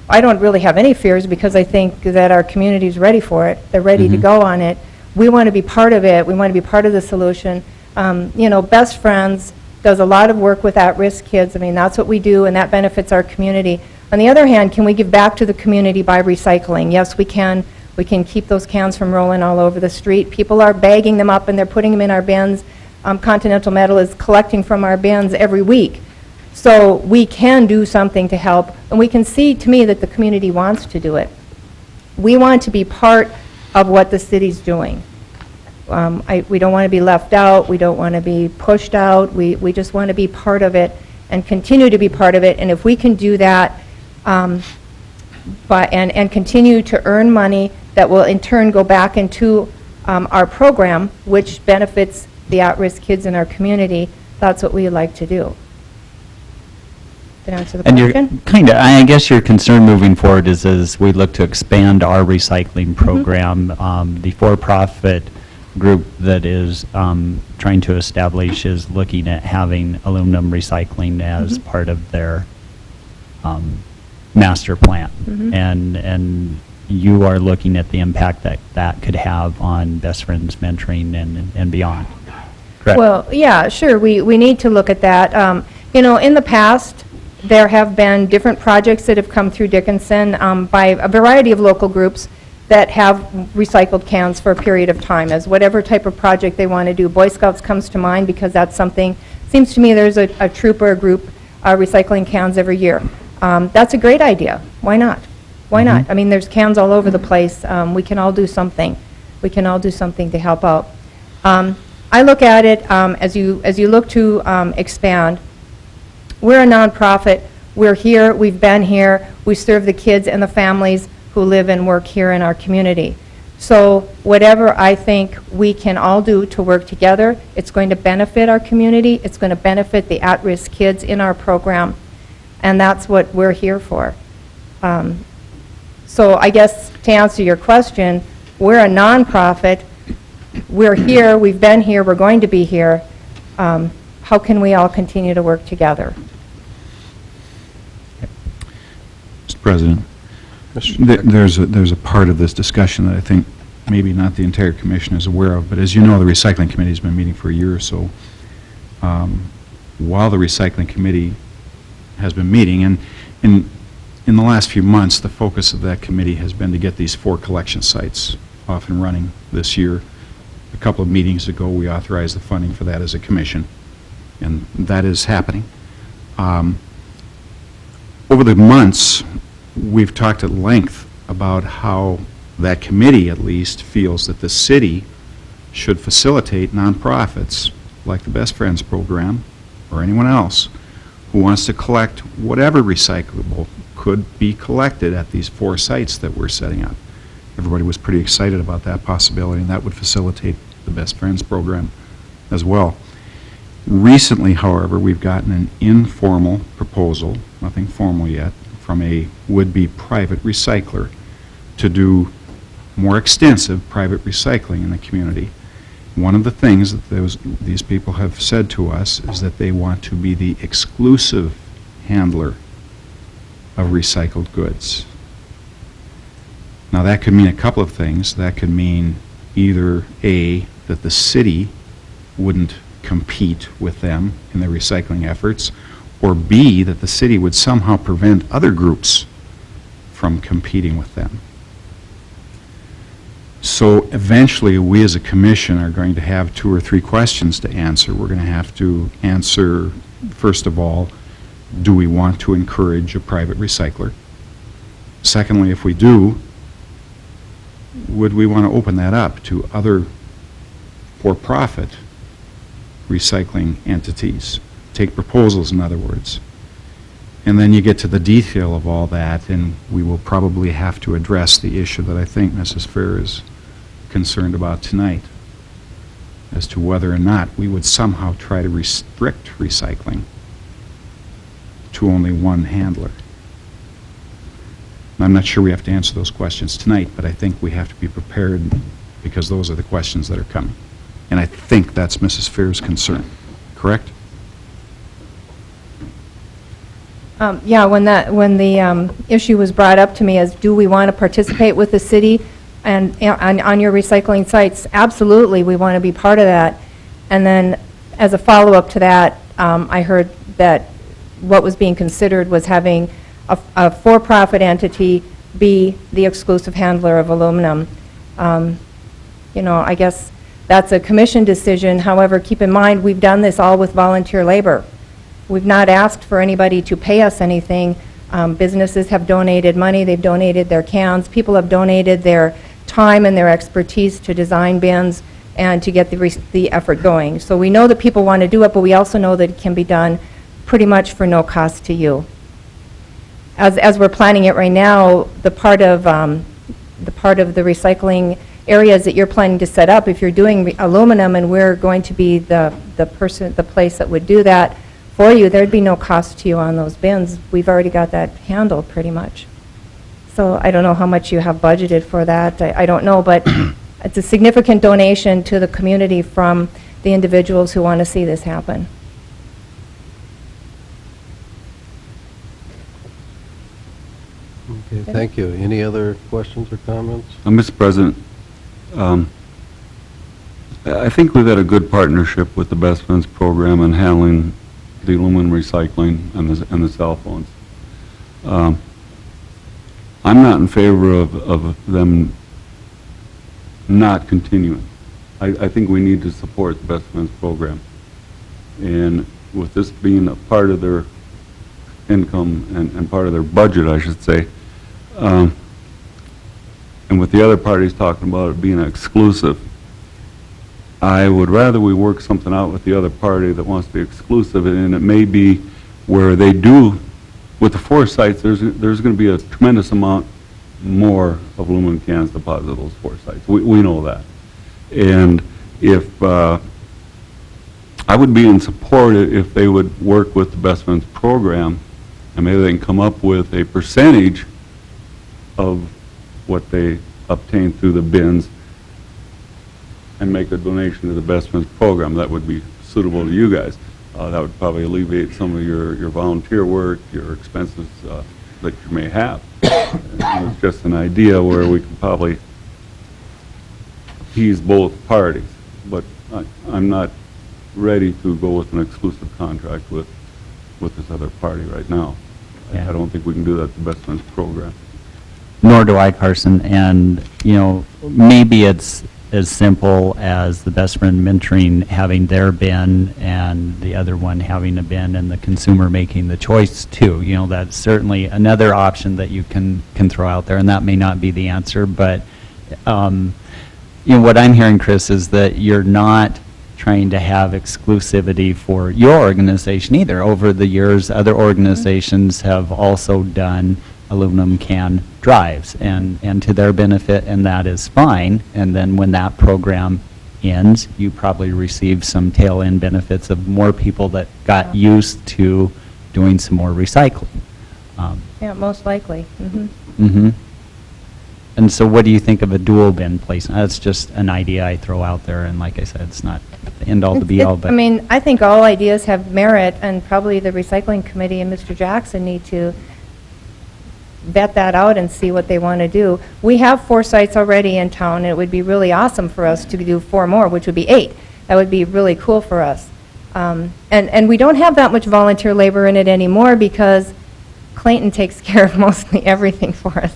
I don't really have any fears because I think that our community's ready for it. They're ready to go on it. We want to be part of it. We want to be part of the solution. You know, Best Friends does a lot of work with at-risk kids. I mean, that's what we do, and that benefits our community. On the other hand, can we give back to the community by recycling? Yes, we can. We can keep those cans from rolling all over the street. People are bagging them up and they're putting them in our bins. Continental Metal is collecting from our bins every week. So we can do something to help, and we can see, to me, that the community wants to do it. We want to be part of what the city's doing. We don't want to be left out. We don't want to be pushed out. We just want to be part of it and continue to be part of it. And if we can do that and continue to earn money that will in turn go back into our program, which benefits the at-risk kids in our community, that's what we would like to do. Did I answer the And you're, question? I guess your concern moving forward is as we look to expand our recycling program, the for-profit group that is trying to establish is looking at having aluminum recycling as part of their master plan. And you are looking at the impact that that could have on Best Friends mentoring and beyond, correct? Well, yeah, sure, we need to look at that. You know, in the past, there have been different projects that have come through Dickinson by a variety of local groups that have recycled cans for a period of time as whatever type of project they want to do. Boy Scouts comes to mind because that's something, seems to me there's a troop or a group recycling cans every year. That's a great idea. Why not? Why not? I mean, there's cans all over the place. We can all do something. We can all do something to help out. I look at it as you look to expand. We're a nonprofit. We're here. We've been here. We serve the kids and the families who live and work here in our community. So whatever I think we can all do to work together, it's going to benefit our community. It's going to benefit the at-risk kids in our program. And that's what we're here for. So I guess to answer your question, we're a nonprofit. We're here. We've been here. We're going to be here. How can we all continue to work together? Mr. President, there's a part of this discussion that I think maybe not the entire commission is aware of, but as you know, the recycling committee has been meeting for a year or so. While the recycling committee has been meeting, and in the last few months, the focus of that committee has been to get these 4 collection sites off and running this year. A couple of meetings ago, we authorized the funding for that as a commission, and that is happening. Over the months, we've talked at length about how that committee, at least, feels that the city should facilitate nonprofits like the Best Friends program or anyone else who wants to collect whatever recyclable could be collected at these 4 sites that we're setting up. Everybody was pretty excited about that possibility, and that would facilitate the Best Friends program as well. Recently, however, we've gotten an informal proposal, nothing formal yet, from a would-be private recycler to do more extensive private recycling in the community. One of the things that these people have said to us is that they want to be the exclusive handler of recycled goods. Now that could mean a couple of things. That could mean either A, that the city wouldn't compete with them in their recycling efforts, or B, that the city would somehow prevent other groups from competing with them. So eventually, we as a commission are going to have 2 or 3 questions to answer. We're going to have to answer, first of all, do we want to encourage a private recycler? Secondly, if we do, would we want to open that up to other for-profit recycling entities? Take proposals, in other words. And then you get to the detail of all that, and we will probably have to address the issue that I think Mrs. Fair is concerned about tonight, as to whether or not we would somehow try to restrict recycling to only one handler. I'm not sure we have to answer those questions tonight, but I think we have to be prepared because those are the questions that are coming. And I think that's Mrs. Fair's concern, correct? Yeah, when the issue was brought up to me as do we want to participate with the city and on your recycling sites, absolutely, we want to be part of that. And then as a follow-up to that, I heard that what was being considered was having a for-profit entity be the exclusive handler of aluminum. You know, I guess that's a commission decision. However, keep in mind, we've done this all with volunteer labor. We've not asked for anybody to pay us anything. Businesses have donated money, they've donated their cans, people have donated their time and their expertise to design bins and to get the effort going. So we know that people want to do it, but we also know that it can be done pretty much for no cost to you. As we're planning it right now, the part of the recycling areas that you're planning to set up, if you're doing aluminum and we're going to be the place that would do that before you, there'd be no cost to you on those bins. We've already got that handled pretty much. So I don't know how much you have budgeted for that. I don't know, but it's a significant donation to the community from the individuals who want to see this happen. Okay, thank you. Any other questions or comments? Mr. President, I think we've had a good partnership with the Best Friends program in handling the aluminum recycling and the cell phones. I'm not in favor of them not continuing. I think we need to support the Best Friends program. And with this being a part of their income and part of their budget, I should say, and with the other parties talking about it being exclusive, I would rather we work something out with the other party that wants to be exclusive, and it may be where they do, with the 4 sites, there's going to be a tremendous amount more of aluminum cans deposited at those 4 sites. We know that. And if, I would be in support if they would work with the Best Friends program, and maybe they can come up with a percentage of what they obtain through the bins and make a donation to the Best Friends program. That would be suitable to you guys. That would probably alleviate some of your volunteer work, your expenses that you may have. And it's just an idea where we can probably appease both parties, but I'm not ready to go with an exclusive contract with this other party right now. Yeah. I don't think we can do that with the Best Friends program. Nor do I, Carson, and, you know, maybe it's as simple as the Best Friend Mentoring having their bin and the other one having a bin and the consumer making the choice too. You know, that's certainly another option that you can throw out there, and that may not be the answer, but, you know, what I'm hearing, Chris, is that you're not trying to have exclusivity for your organization either. Over the years, other organizations have also done aluminum can drives, and to their benefit, and that is fine. And then when that program ends, you probably receive some tail-end benefits of more people that got used to doing some more recycling. Yeah, most likely. Mhm. Mm-hmm. And so what do you think of a dual bin placement? That's just an idea I throw out there, and like I said, it's not the end-all to be-all, but... I mean, I think all ideas have merit, and probably the recycling committee and Mr. Jackson need to vet that out and see what they want to do. We have 4 sites already in town, and it would be really awesome for us to do 4 more, which would be 8. That would be really cool for us. And we don't have that much volunteer labor in it anymore because Clayton takes care of mostly everything for us.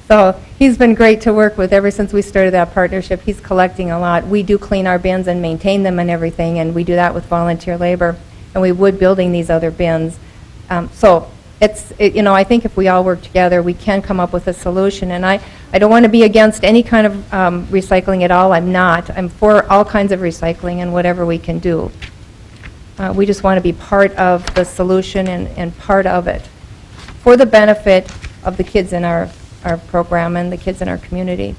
So he's been great to work with ever since we started that partnership. He's collecting a lot. We do clean our bins and maintain them and everything, and we do that with volunteer labor. And we would building these other bins. So you know, I think if we all work together, we can come up with a solution. And I don't want to be against any kind of recycling at all. I'm not. I'm for all kinds of recycling and whatever we can do. We just want to be part of the solution and part of it for the benefit of the kids in our program and the kids in our community.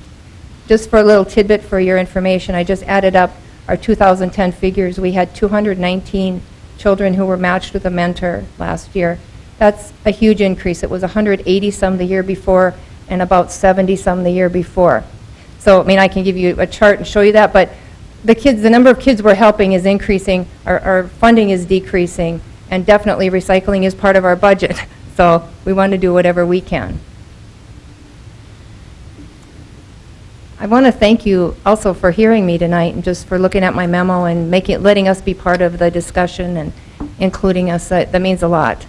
Just for a little tidbit for your information, I just added up our 2010 figures. We had 219 children who were matched with a mentor last year. That's a huge increase. It was 180-some the year before and about 70-some the year before. So, I mean, I can give you a chart and show you that, but the number of kids we're helping is increasing, our funding is decreasing, and definitely recycling is part of our budget. So we want to do whatever we can. I want to thank you also for hearing me tonight and just for looking at my memo and letting us be part of the discussion and including us. That means a lot.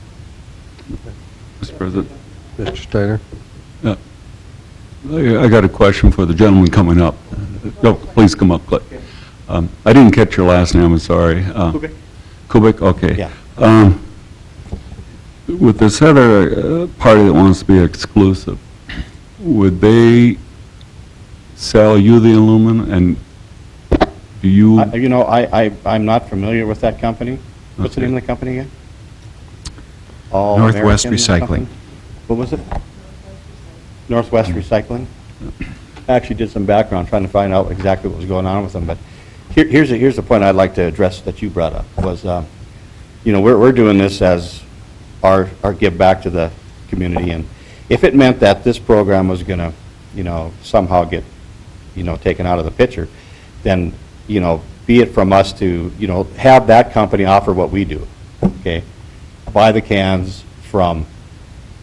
Mr. President? Mr. Steiner? I got a question for the gentleman coming up. Oh, please come up, Clay. I didn't catch your last name, I'm sorry. Kubik. Kubik, okay. Yeah. With this other party that wants to be exclusive, would they sell you the aluminum, and do you... You know, I'm not familiar with that company. What's the Okay. name of the company again? All Northwest American Recycling. something? What was it? Northwest Recycling. I actually did some background trying to find out exactly what was going on with them, but here's the point I'd like to address that you brought up, was you know, we're doing this as our give back to the community, and if it meant that this program was going to, you know, somehow get, you know, taken out of the picture, then, you know, be it from us to, you know, have that company offer what we do, okay? Buy the cans from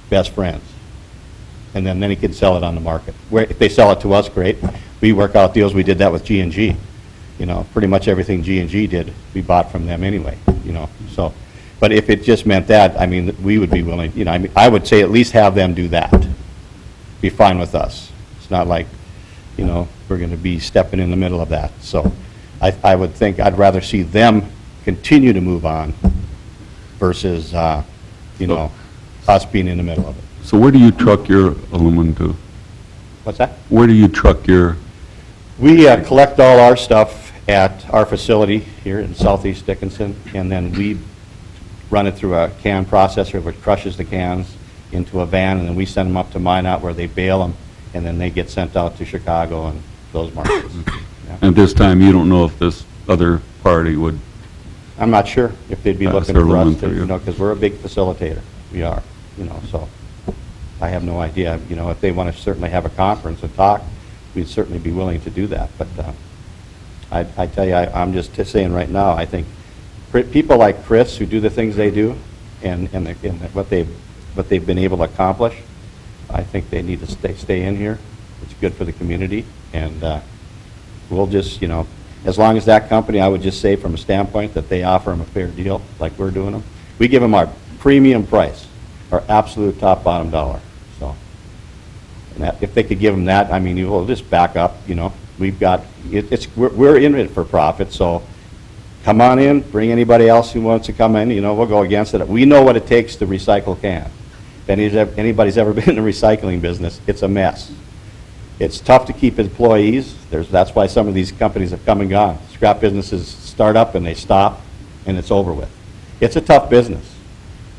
Best Friends, and then he can sell it on the market. Where, if they sell it to us, great. We work out deals. We did that with G&G. You know, pretty much everything G&G did, we bought from them anyway, you know, so. But if it just meant that, I mean, we would be willing, you know, I mean, I would say at least have them do that. Be fine with us. It's not like, you know, we're going to be stepping in the middle of that. So I would think I'd rather see them continue to move on versus, you know, us being in the middle of it. So where do you truck your aluminum to? What's that? Where do you truck your, We collect all our stuff at our facility here in Southeast Dickinson, and then we run it through a can processor, which crushes the cans into a van, and then we send them up to Minot where they bale them, and then they get sent out to Chicago and those markets. Yeah. and this time you don't know if this other party would, I'm not sure if they'd be Pass looking their for loan us to, to you. you know, because we're a big facilitator. We are, you know, so I have no idea. You know, if they want to certainly have a conference and talk, we'd certainly be willing to do that. But I tell you, I'm just saying right now, I think people like Chris who do the things they do and what they've been able to accomplish, I think they need to stay in here. It's good for the community, and we'll just, you know, as long as that company, I would just say from a standpoint that they offer them a fair deal like we're doing them. We give them our premium price, our absolute top bottom dollar. So, and that, if they could give them that, I mean, you will just back up, you know. We've got, we're in it for profit, so come on in, bring anybody else who wants to come in, you know, we'll go against it. We know what it takes to recycle cans. If anybody's ever been in the recycling business, it's a mess. It's tough to keep employees. That's why some of these companies have come and gone. Scrap businesses start up and they stop, and it's over with. It's a tough business.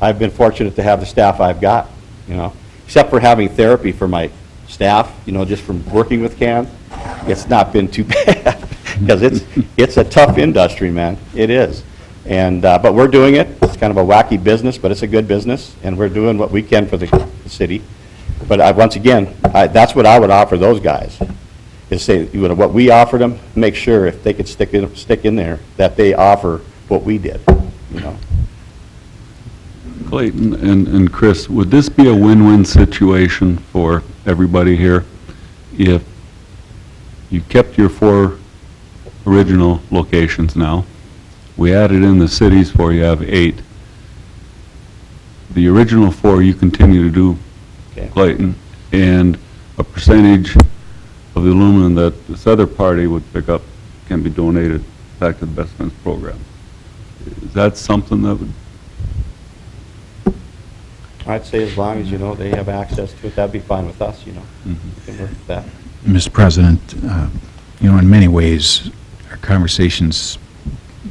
I've been fortunate to have the staff I've got, you know, except for having therapy for my staff, you know, just from working with cans. It's not been too bad, because it's a tough industry, man. It is. And, but we're doing it. It's kind of a wacky business, but it's a good business, and we're doing what we can for the city. But once again, that's what I would offer those guys, is say, you know, what we offered them, make sure if they could stick in there, that they offer what we did, you know. Clayton and Chris, would this be a win-win situation for everybody here if you kept your 4 original locations now, we added in the cities for you have 8, the original 4 you continue to do, Okay. Clayton, and a percentage of the aluminum that this other party would pick up can be donated back to the Best Friends program? Is that something that would? I'd say as long as, you know, they have access to it, that'd be fine with us, you know. We can work with that. Mr. President, you know, in many ways, our conversation's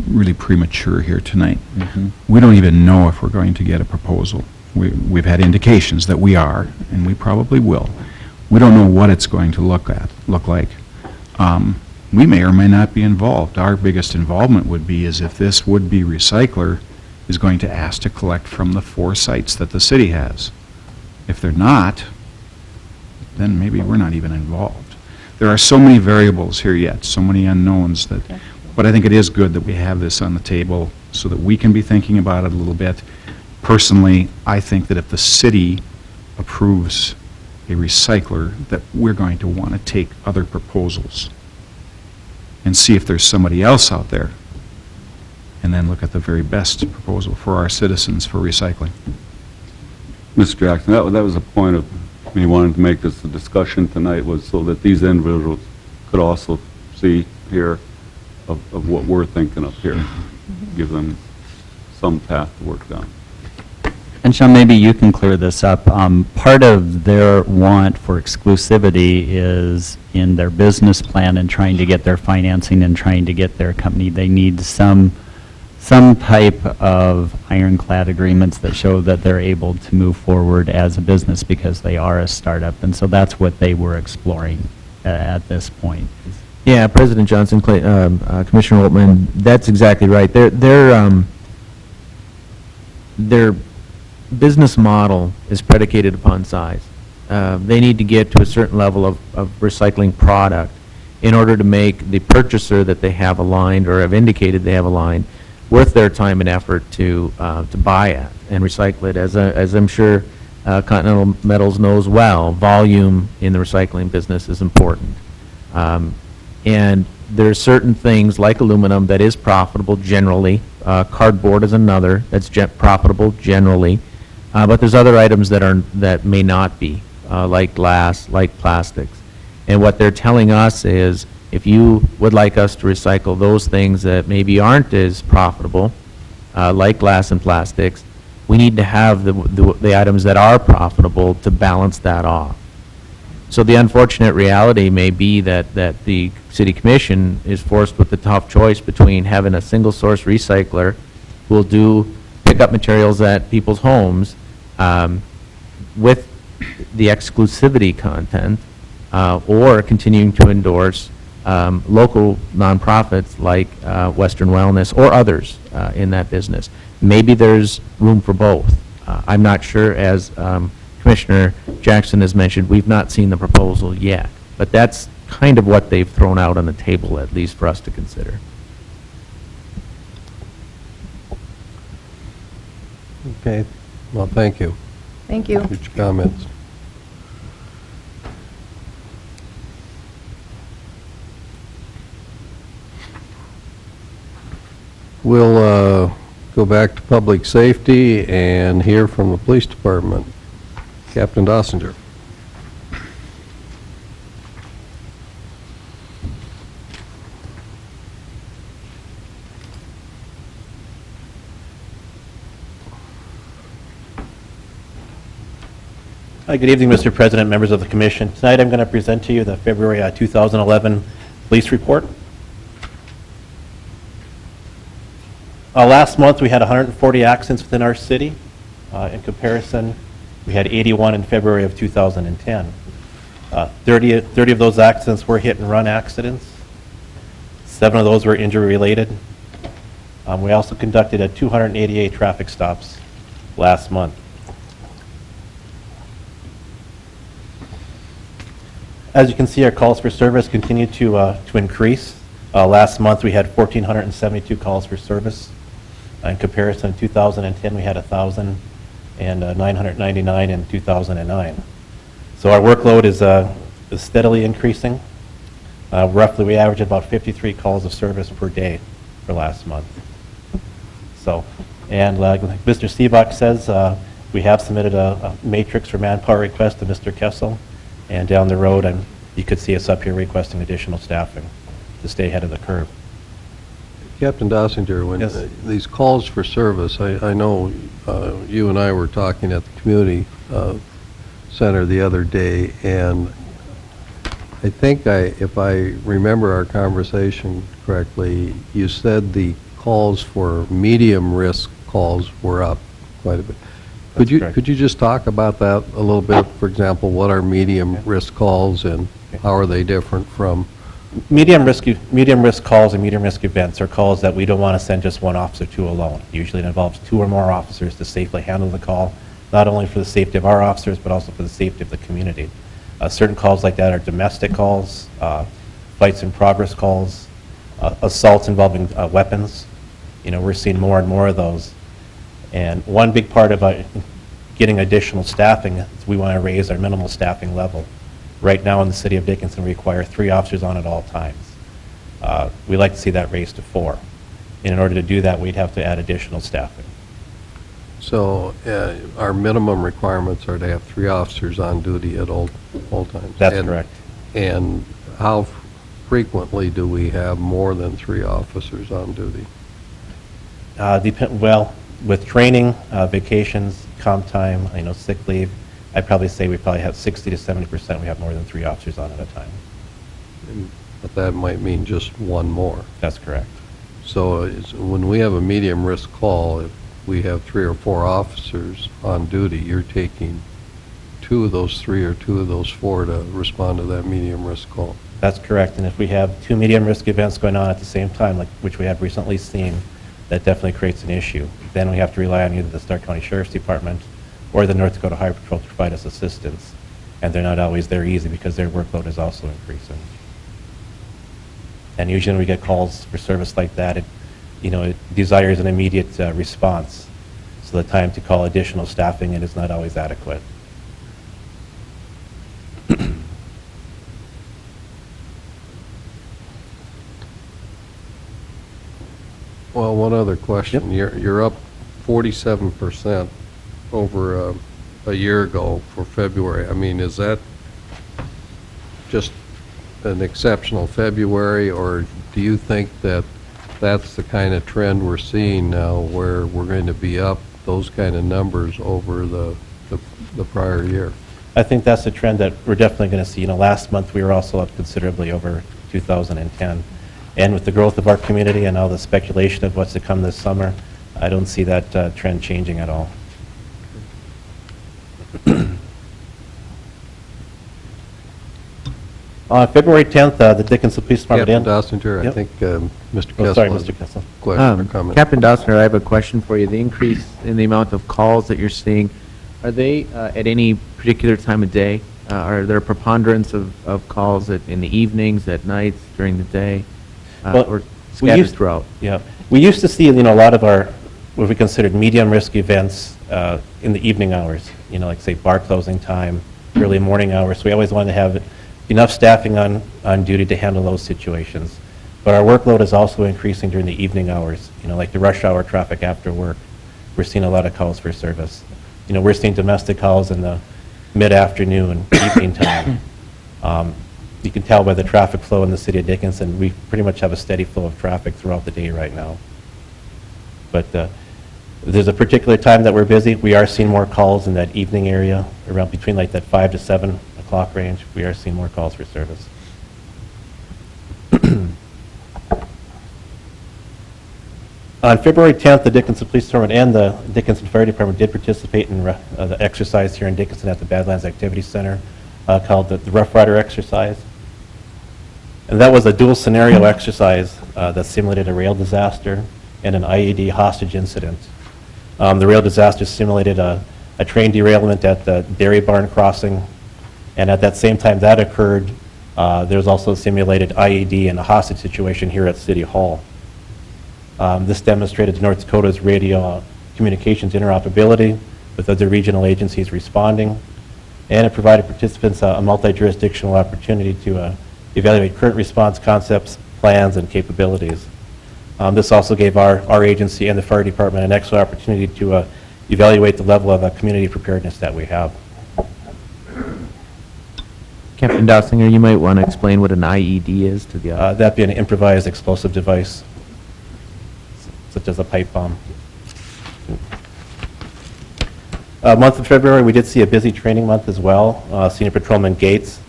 really premature here tonight. We don't even know if we're going to get a proposal. We've had indications that we are, and we probably will. We don't know what it's going to look like. We may or may not be involved. Our biggest involvement would be is if this would-be recycler is going to ask to collect from the 4 sites that the city has. If they're not, then maybe we're not even involved. There are so many variables here yet, so many unknowns that, but I think it is good that we have this on the table so that we can be thinking about it a little bit. Personally, I think that if the city approves a recycler, that we're going to want to take other proposals and see if there's somebody else out there, and then look at the very best proposal for our citizens for recycling. Mr. Jackson, that was a point of me wanting to make this a discussion tonight, was so that these individuals could also see here of what we're thinking up here. Give them some path to work down. And Sean, maybe you can clear this up. Part of their want for exclusivity is in their business plan and trying to get their financing and trying to get their company. They need some type of ironclad agreements that show that they're able to move forward as a business because they are a startup. And so that's what they were exploring at this point. Yeah, President Johnson, Commissioner Oltman, that's exactly right. their business model is predicated upon size. They need to get to a certain level of recycling product in order to make the purchaser that they have aligned or have indicated they have aligned worth their time and effort to buy it and recycle it. As I'm sure Continental Metals knows well, volume in the recycling business is important. And there are certain things like aluminum that is profitable generally. Cardboard is another that's profitable generally. But there's other items that may not be, like glass, like plastics. And what they're telling us is, if you would like us to recycle those things that maybe aren't as profitable, like glass and plastics, we need to have the items that are profitable to balance that off. So the unfortunate reality may be that the City Commission is forced with the tough choice between having a single source recycler who will pick up materials at people's homes with the exclusivity content, or continuing to endorse local nonprofits like Western Wellness or others in that business. Maybe there's room for both. I'm not sure, as Commissioner Jackson has mentioned, we've not seen the proposal yet, but that's kind of what they've thrown out on the table, at least for us to consider. Okay, well, thank you. Thank you. Future comments. We'll go back to public safety and hear from the police department. Captain Dossinger. Hi, good evening, Mr. President, members of the Commission. Tonight I'm going to present to you the February 2011 police report. Last month we had 140 accidents within our city. In comparison, we had 81 in February of 2010. 30 of those accidents were hit-and-run accidents. 7 of those were injury-related. We also conducted 288 traffic stops last month. As you can see, our calls for service continue to increase. Last month we had 1,472 calls for service. In comparison, in 2010 we had 1,999 in 2009. So our workload is steadily increasing. Roughly, we average about 53 calls of service per day for last month. So, and like Mr. Seebach says, we have submitted a matrix for manpower request to Mr. Kessel. And down the road, you could see us up here requesting additional staffing to stay ahead of the curve. Captain Dossinger, when Yes. these calls for service, I know you and I were talking at the community center the other day, and I think if I remember our conversation correctly, you said the calls for medium risk calls were up quite a bit. Could you just talk about that a little bit? For example, what are medium risk calls and how are they different from? Medium risk calls and medium risk events are calls that we don't want to send just one officer to alone. Usually it involves 2 or more officers to safely handle the call, not only for the safety of our officers, but also for the safety of the community. Certain calls like that are domestic calls, fights in progress calls, assaults involving weapons. You know, we're seeing more and more of those. And one big part of getting additional staffing is we want to raise our minimal staffing level. Right now in the city of Dickinson, we require 3 officers on at all times. We'd like to see that raised to 4. And in order to do that, we'd have to add additional staffing. So our minimum requirements are to have 3 officers on duty at all times? That's correct. And how frequently do we have more than 3 officers on duty? Well, with training, vacations, comp time, sick leave, I'd probably say we probably have 60 to 70% we have more than 3 officers on at a time. But that might mean just 1 more. That's correct. So when we have a medium risk call, if we have 3 or 4 officers on duty, you're taking 2 of those 3 or 2 of those 4 to respond to that medium risk call. That's correct. And if we have 2 medium risk events going on at the same time, which we have recently seen, that definitely creates an issue. Then we have to rely on either the Stark County Sheriff's Department or the North Dakota Highway Patrol to provide us assistance. And they're not always there easy because their workload is also increasing. And usually when we get calls for service like that, it desires an immediate response. So the time to call additional staffing in is not always adequate. Well, one other question. You're up 47% over a year ago for February. I mean, is that just an exceptional February, or do you think that that's the kind of trend we're seeing now, where we're going to be up those kind of numbers over the prior year? I think that's a trend that we're definitely going to see. Last month we were also up considerably over 2010. And with the growth of our community and all the speculation of what's to come this summer, I don't see that trend changing at all. On February 10th, the Dickinson Police Department... Captain Dossinger, I Yep. think Mr. Kessler... Oh, sorry, Mr. Kessler. Question or comment? Captain Dossner, I have a question for you. The increase in the amount of calls that you're seeing, are they at any particular time of day? Are there a preponderance of calls in the evenings, at nights, during the day, or scattered throughout? Yeah. We used to see, a lot of our, what we considered medium risk events in the evening hours, like say bar closing time, early morning hours. So we always wanted to have enough staffing on duty to handle those situations. But our workload is also increasing during the evening hours, like the rush hour traffic after work. We're seeing a lot of calls for service. We're seeing domestic calls in the mid-afternoon, evening time. You can tell by the traffic flow in the city of Dickinson, we pretty much have a steady flow of traffic throughout the day right now. But there's a particular time that we're busy. We are seeing more calls in that evening area, around between like that 5 to 7 o'clock range. We are seeing more calls for service. On February 10th, the Dickinson Police Department and the Dickinson Fire Department did participate in the exercise here in Dickinson at the Badlands Activity Center called the Rough Rider exercise. And that was a dual scenario exercise that simulated a rail disaster and an IED hostage incident. The rail disaster simulated a train derailment at the Dairy Barn crossing, and at that same time that occurred, there was also a simulated IED and a hostage situation here at City Hall. This demonstrated North Dakota's radio communications interoperability with other regional agencies responding, and it provided participants a multi-jurisdictional opportunity to evaluate current response concepts, plans, and capabilities. This also gave our agency and the fire department an excellent opportunity to evaluate the level of community preparedness that we have. Captain Dossinger, you might want to explain what an IED is to the audience. That'd be an improvised explosive device, such as a pipe bomb. Month of February, we did see a busy training month as well. Senior Patrolman Gates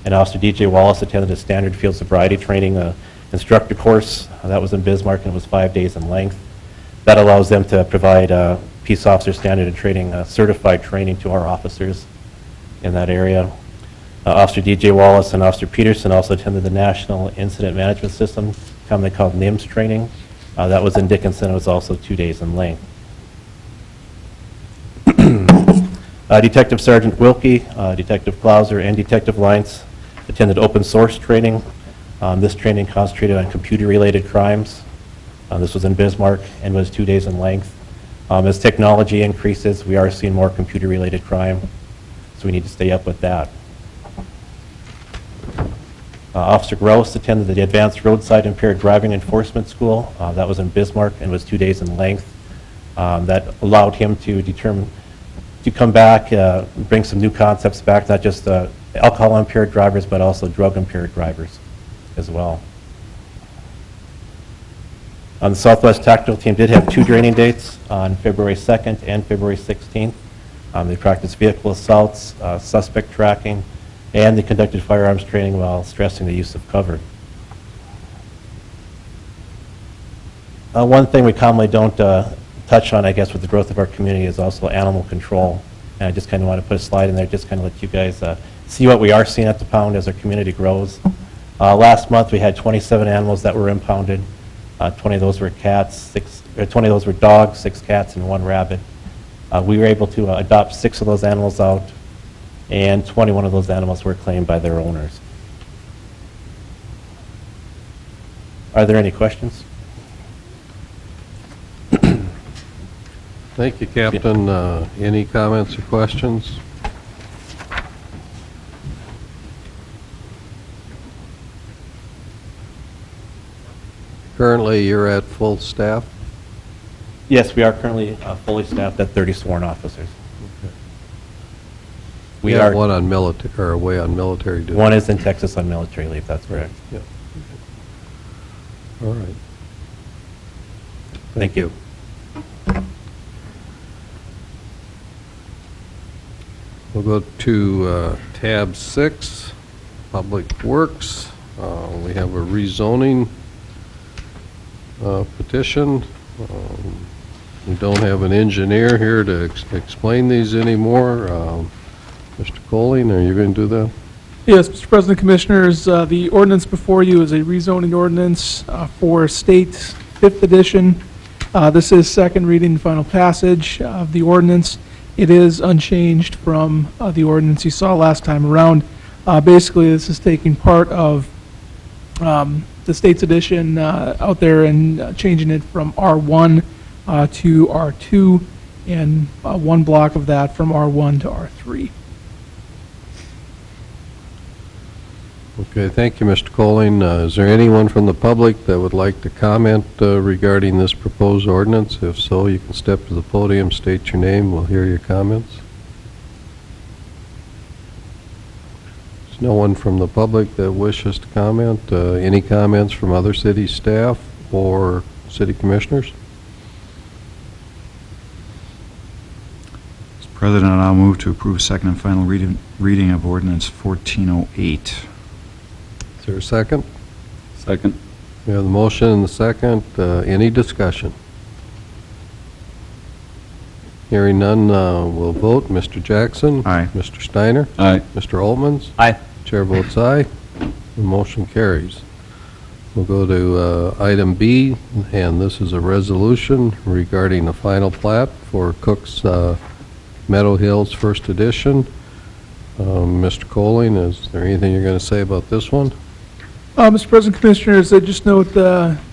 and Officer DJ Wallace attended a standard field sobriety training instructor course. That was in Bismarck, and it was 5 days in length. That allows them to provide Peace Officer Standard and Training certified training to our officers in that area. Officer DJ Wallace and Officer Peterson also attended the National Incident Management System, commonly called NIMS training. That was in Dickinson. It was also 2 days in length. Detective Sergeant Wilkie, Detective Glauser, and Detective Lines attended open source training. This training concentrated on computer-related crimes. This was in Bismarck and was 2 days in length. As technology increases, we are seeing more computer-related crime, so we need to stay up with that. Officer Gross attended the Advanced Roadside Impaired Driving Enforcement School. That was in Bismarck and was 2 days in length. That allowed him to come back, bring some new concepts back, not just alcohol-impaired drivers, but also drug-impaired drivers as well. The Southwest Tactical Team did have 2 training dates on February 2nd and February 16th. They practiced vehicle assaults, suspect tracking, and they conducted firearms training while stressing the use of cover. One thing we commonly don't touch on, I guess, with the growth of our community is also animal control. And I just kind of want to put a slide in there, just kind of let you guys see what we are seeing at the pound as our community grows. Last month we had 27 animals that were impounded. 20 of those were cats, 20 of those were dogs, 6 cats, and 1 rabbit. We were able to adopt 6 of those animals out, and 21 of those animals were claimed by their owners. Are there any questions? Thank you, Captain. Any comments or questions? Currently, you're at full staff? Yes, we are currently fully staffed at 30 sworn officers. We You have are, one on military, or away on military duty? one is in Texas on military leave, that's correct. Yeah. All right. Thank you. We'll go to tab 6, Public Works. We have a rezoning petition. We don't have an engineer here to explain these anymore. Mr. Colling, are you going to do that? Yes, Mr. President, Commissioners, the ordinance before you is a rezoning ordinance for State 5th Edition. This is second reading, final passage of the ordinance. It is unchanged from the ordinance you saw last time around. Basically, this is taking part of the State's Edition out there and changing it from R1 to R2, and one block of that from R1 to R3. Okay, thank you, Mr. Colling. Is there anyone from the public that would like to comment regarding this proposed ordinance? If so, you can step to the podium, state your name, we'll hear your comments. There's no one from the public that wishes to comment. Any comments from other city staff or city commissioners? Mr. President, I'll move to approve second and final reading of ordinance 1408. Is there a second? Second. We have the motion and the second. Any discussion? Hearing none, we'll vote. Mr. Jackson? Aye. Mr. Steiner? Aye. Mr. Altmans? Aye. Chair votes aye. The motion carries. We'll go to item B, and this is a resolution regarding the final plat for Cook's Meadow Hills First Edition. Mr. Colling, is there anything you're going to say about this one? Mr. President, Commissioners, I just note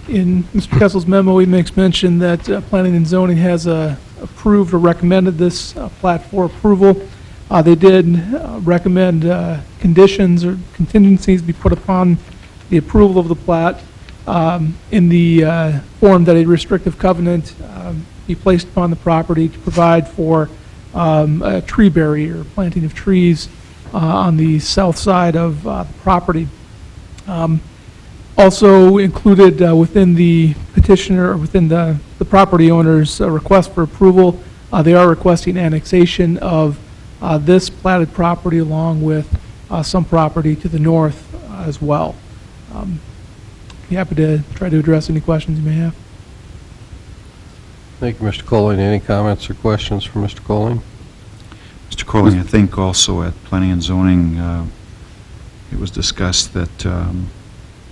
in Mr. Kessel's memo, he makes mention that Planning and Zoning has approved or recommended this plat for approval. They did recommend conditions or contingencies be put upon the approval of the plat in the form that a restrictive covenant be placed upon the property to provide for a tree barrier, planting of trees on the south side of the property. Also included within the petitioner, or within the property owner's request for approval, they are requesting annexation of this platted property along with some property to the north as well. Be happy to try to address any questions you may have. Thank you, Mr. Colling. Any comments or questions for Mr. Colling? Mr. Colling, I think also at Planning and Zoning, it was discussed that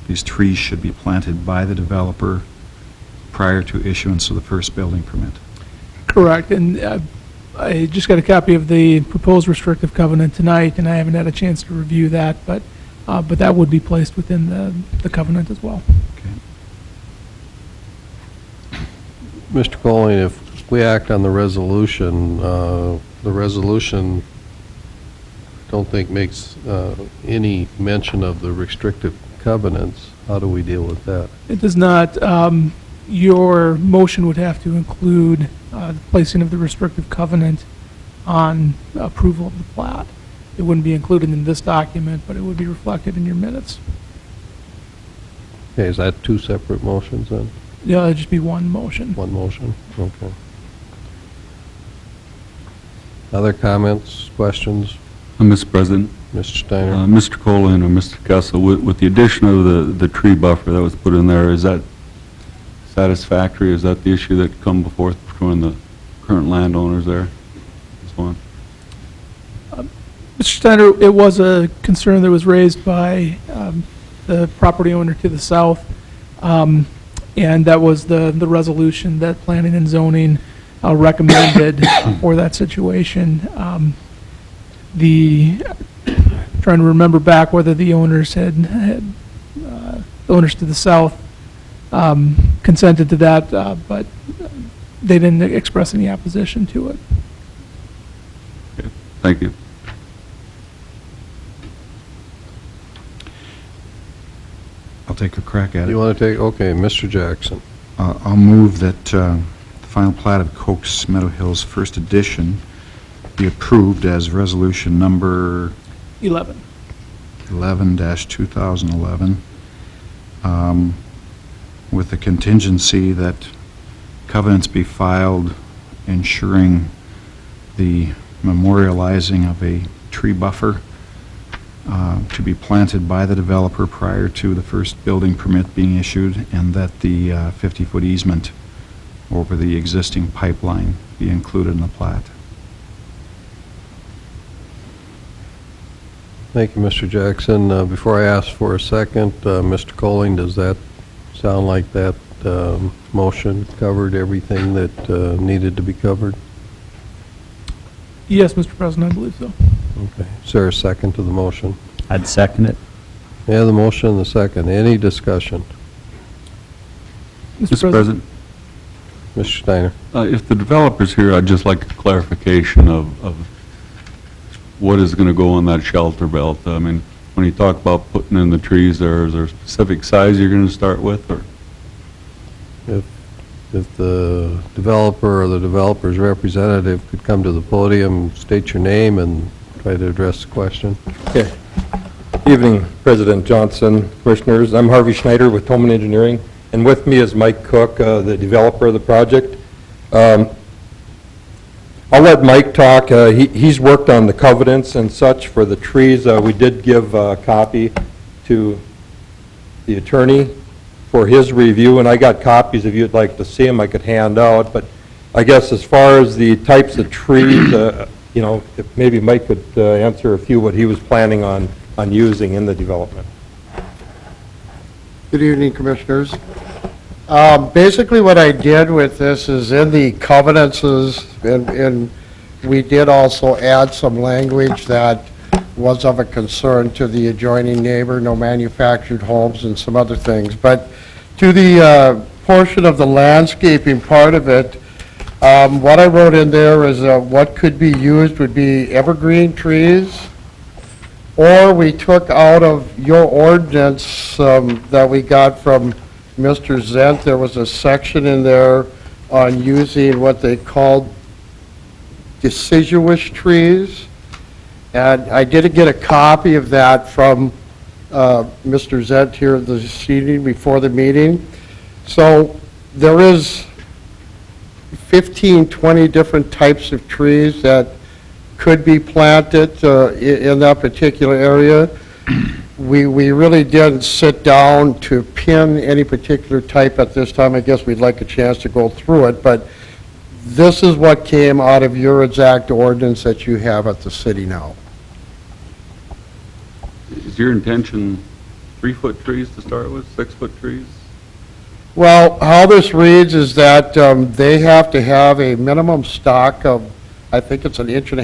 these trees should be planted by the developer prior to issuance of the first building permit. Correct, and I just got a copy of the proposed restrictive covenant tonight, and I haven't had a chance to review that, but that would be placed within the covenant as well. Okay. Mr. Colling, if we act on the resolution I don't think makes any mention of the restrictive covenants. How do we deal with that? It does not. Your motion would have to include the placing of the restrictive covenant on approval of the plat. It wouldn't be included in this document, but it would be reflected in your minutes. Okay, is that two separate motions then? Yeah, it'd just be one motion. One motion? Okay. Other comments, questions? Mr. President, Mr. Steiner? Mr. Colin or Mr. Kessel, with the addition of the tree buffer that was put in there, is that satisfactory? Is that the issue that come before between the current landowners there? This one. Mr. Steiner, it was a concern that was raised by the property owner to the south. And that was the resolution that planning and zoning recommended for that situation. Trying to remember back whether the owners the owners to the south consented to that, but they didn't express any opposition to it. Thank you. I'll take a crack at it. You want to take, okay, Mr. Jackson. I'll move that the final plat of Coke's Meadow Hills First Edition be approved as resolution number 11. 11-2011, with the contingency that covenants be filed ensuring the memorializing of a tree buffer to be planted by the developer prior to the first building permit being issued, and that the 50-foot easement over the existing pipeline be included in the plat. Thank you, Mr. Jackson. Before I ask for a second, Mr. Colling, does that sound like that motion covered everything that needed to be covered? Yes, Mr. President, I believe so. Okay. Is there a second to the motion? I'd second it. Yeah, the motion and the second. Any discussion? Mr. President, Mr. Steiner? if the developer's here, I'd just like a clarification of what is going to go on that shelter belt. I mean, when you talk about putting in the trees, is there a specific size you're going to start with, or? If the developer or the developer's representative could come to the podium, state your name, and try to address the question. Okay. Evening, President Johnson, Commissioners. I'm Harvey Schneider with Tolman Engineering, and with me is Mike Cook, the developer of the project. I'll let Mike talk. He's worked on the covenants and such for the trees. We did give a copy to the attorney for his review, and I got copies if you'd like to see them I could hand out. But I guess as far as the types of trees, you know, if maybe Mike could answer a few what he was planning on using in the development. Good evening, Commissioners. Basically what I did with this is in the covenants, and we did also add some language that was of a concern to the adjoining neighbor, no manufactured homes and some other things. But to the portion of the landscaping part of it, what I wrote in there is what could be used would be evergreen trees, or we took out of your ordinance that we got from Mr. Zent, there was a section in there on using what they called deciduous trees. And I did get a copy of that from Mr. Zent here this evening before the meeting. So there is 15, 20 different types of trees that could be planted in that particular area. We really didn't sit down to pin any particular type at this time. I guess we'd like a chance to go through it, but this is what came out of your exact ordinance that you have at the city now. Is your intention 3-foot trees to start with, 6-foot trees? Well, how this reads is that they have to have a minimum stock of, I think it's 1.5 inches,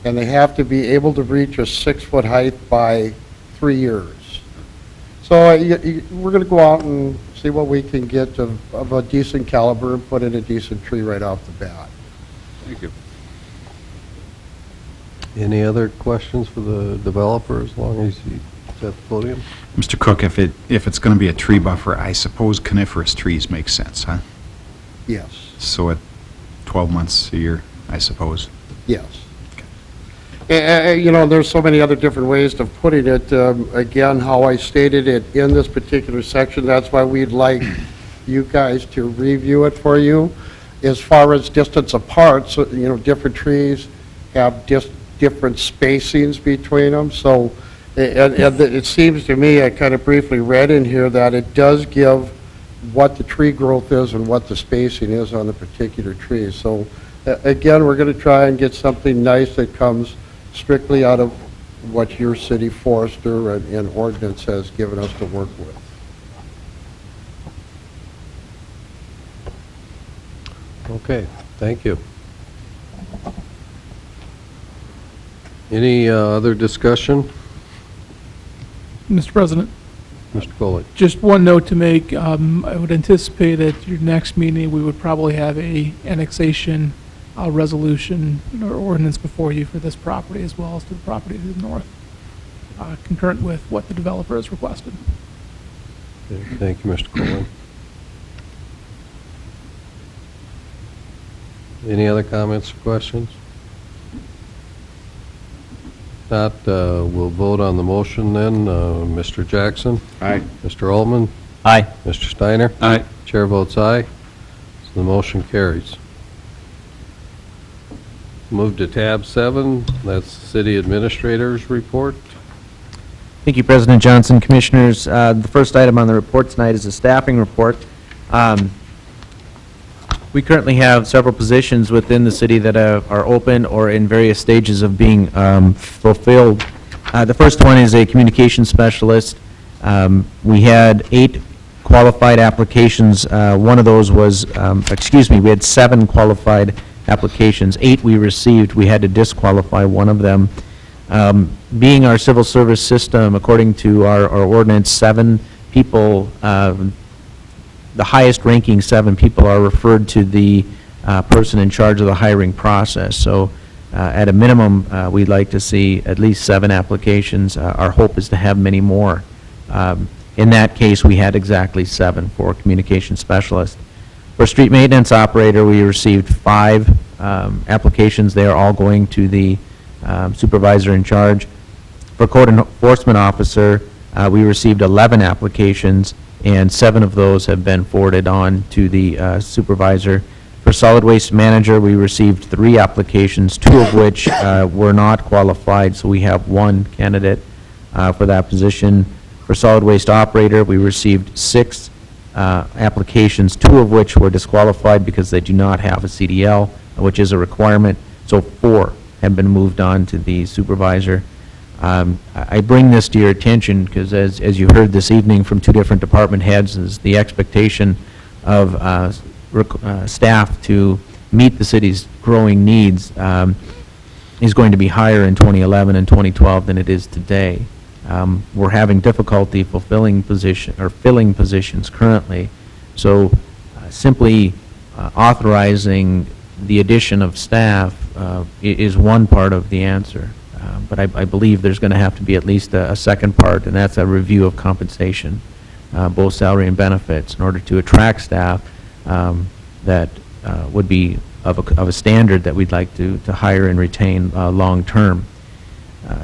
and they have to be able to reach a 6-foot height by 3 years. So we're going to go out and see what we can get of a decent caliber and put in a decent tree right off the bat. Thank you. Any other questions for the developer, as long as he's at the podium? Mr. Cook, if it's going to be a tree buffer, I suppose coniferous trees make sense, huh? Yes. So at 12 months a year, I suppose. Yes. You know, there's so many other different ways of putting it. Again, how I stated it in this particular section, that's why we'd like you guys to review it for you. As far as distance apart, so, you know, different trees have different spacings between them. So, and it seems to me, I kind of briefly read in here that it does give what the tree growth is and what the spacing is on the particular tree. So, again, we're going to try and get something nice that comes strictly out of what your city forester and ordinance has given us to work with. Okay, thank you. Any other discussion? Mr. President, Mr. Foley? just one note to make. I would anticipate at your next meeting, we would probably have a annexation resolution or ordinance before you for this property as well as to the property to the north, concurrent with what the developer has requested. Okay, thank you, Mr. Colwin. Any other comments or questions? Not, we'll vote on the motion then. Mr. Jackson? Aye. Mr. Altman? Aye. Mr. Steiner? Aye. Chair votes aye. So the motion carries. Move to tab 7. That's the City Administrator's report. Thank you, President Johnson. Commissioners, the first item on the report tonight is a staffing report. We currently have several positions within the city that are open or in various stages of being fulfilled. The first one is a communication specialist. We had 8 qualified applications. One of those was, we had 7 qualified applications. 8 we received. We had to disqualify one of them. Being our civil service system, according to our ordinance, 7 people, the highest ranking 7 people are referred to the person in charge of the hiring process. So at a minimum, we'd like to see at least 7 applications. Our hope is to have many more. In that case, we had exactly 7 for communication specialist. For street maintenance operator, we received 5 applications. They are all going to the supervisor in charge. For code enforcement officer, we received 11 applications, and 7 of those have been forwarded on to the supervisor. For solid waste manager, we received 3 applications, 2 of which were not qualified, so we have 1 candidate for that position. For solid waste operator, we received 6 applications, 2 of which were disqualified because they do not have a CDL, which is a requirement, so 4 have been moved on to the supervisor. I bring this to your attention because as you heard this evening from 2 different department heads, is the expectation of staff to meet the city's growing needs is going to be higher in 2011 and 2012 than it is today. We're having difficulty filling positions currently, so simply authorizing the addition of staff is one part of the answer. But I believe there's going to have to be at least a second part, and that's a review of compensation, both salary and benefits, in order to attract staff that would be of a standard that we'd like to hire and retain long-term.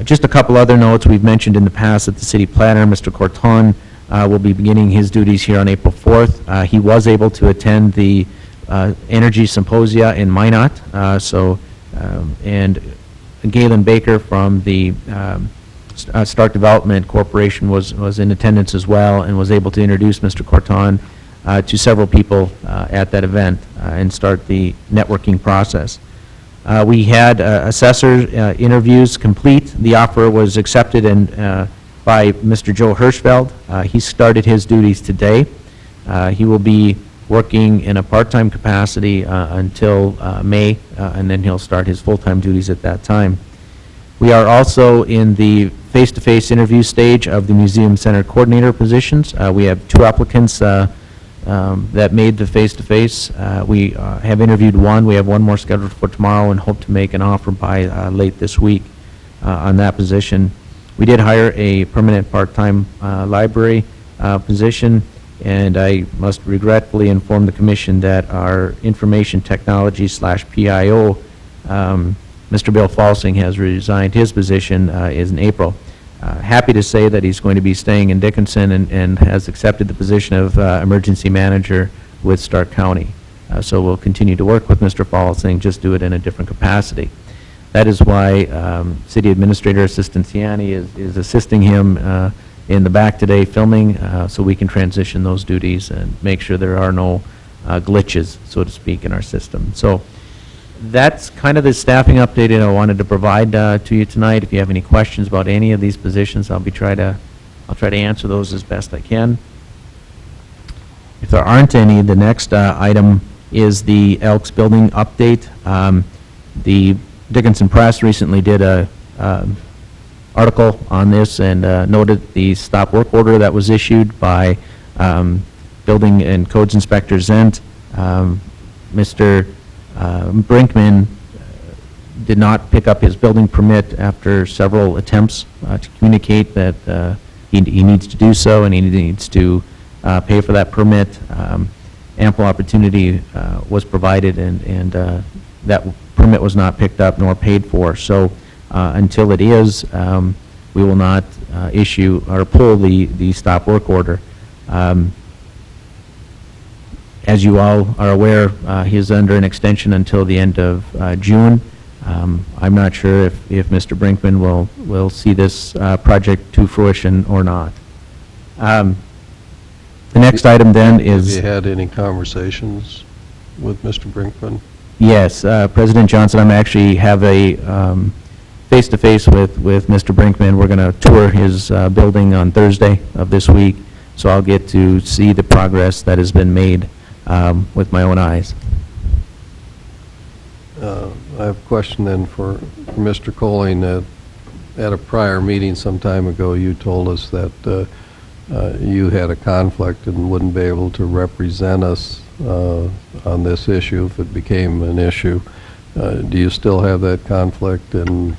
Just a couple other notes. We've mentioned in the past that the city planner, Mr. Corton, will be beginning his duties here on April 4th. He was able to attend the Energy Symposia in Minot, and Galen Baker from the Stark Development Corporation was in attendance as well and was able to introduce Mr. Corton to several people at that event and start the networking process. We had assessor interviews complete. The offer was accepted by Mr. Joe Hirschfeld. He started his duties today. He will be working in a part-time capacity until May, and then he'll start his full-time duties at that time. We are also in the face-to-face interview stage of the Museum Center Coordinator positions. We have 2 applicants that made the face-to-face. We have interviewed 1. We have 1 more scheduled for tomorrow and hope to make an offer by late this week on that position. We did hire a permanent part-time library position, and I must regretfully inform the commission that our information technology / PIO, Mr. Bill Falsing, has resigned his position in April. Happy to say that he's going to be staying in Dickinson and has accepted the position of emergency manager with Stark County. So we'll continue to work with Mr. Falsing, just do it in a different capacity. That is why City Administrator Assistant Ciani is assisting him in the back today filming, so we can transition those duties and make sure there are no glitches, so to speak, in our system. So that's kind of the staffing update that I wanted to provide to you tonight. If you have any questions about any of these positions, I'll try to answer those as best I can. If there aren't any, the next item is the Elks Building update. The Dickinson Press recently did a article on this and noted the stop work order that was issued by Building and Codes Inspector Zent. Mr. Brinkman did not pick up his building permit after several attempts to communicate that he needs to do so and he needs to pay for that permit. Ample opportunity was provided and that permit was not picked up nor paid for. So until it is, we will not issue or pull the stop work order. As you all are aware, he is under an extension until the end of June. I'm not sure if Mr. Brinkman will see this project to fruition or not. The next item then is... Have you had any conversations with Mr. Brinkman? Yes, President Johnson, I'm actually have a face-to-face with Mr. Brinkman. We're going to tour his building on Thursday of this week, so I'll get to see the progress that has been made with my own eyes. I have a question then for Mr. Colling. At a prior meeting some time ago, you told us that you had a conflict and wouldn't be able to represent us on this issue if it became an issue. Do you still have that conflict? And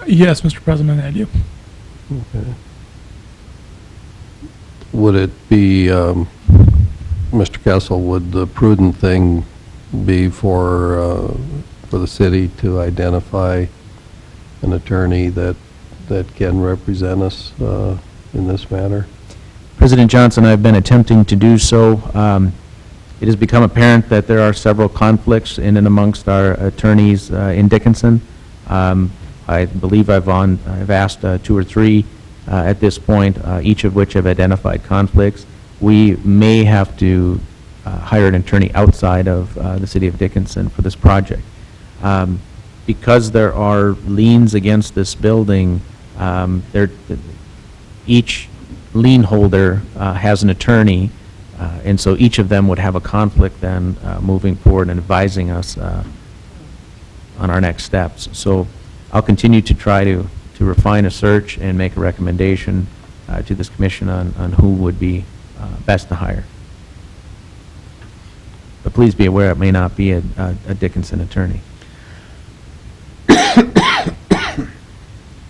Yes, Mr. President, I do. okay. Would it be, Mr. Kessel, would the prudent thing be for the city to identify an attorney that can represent us in this matter? President Johnson, I've been attempting to do so. It has become apparent that there are several conflicts in and amongst our attorneys in Dickinson. I believe I've asked 2 or 3 at this point, each of which have identified conflicts. We may have to hire an attorney outside of the city of Dickinson for this project. Because there are liens against this building, each lien holder has an attorney, and so each of them would have a conflict then moving forward and advising us on our next steps. So I'll continue to try to refine a search and make a recommendation to this commission on who would be best to hire. But please be aware it may not be a Dickinson attorney.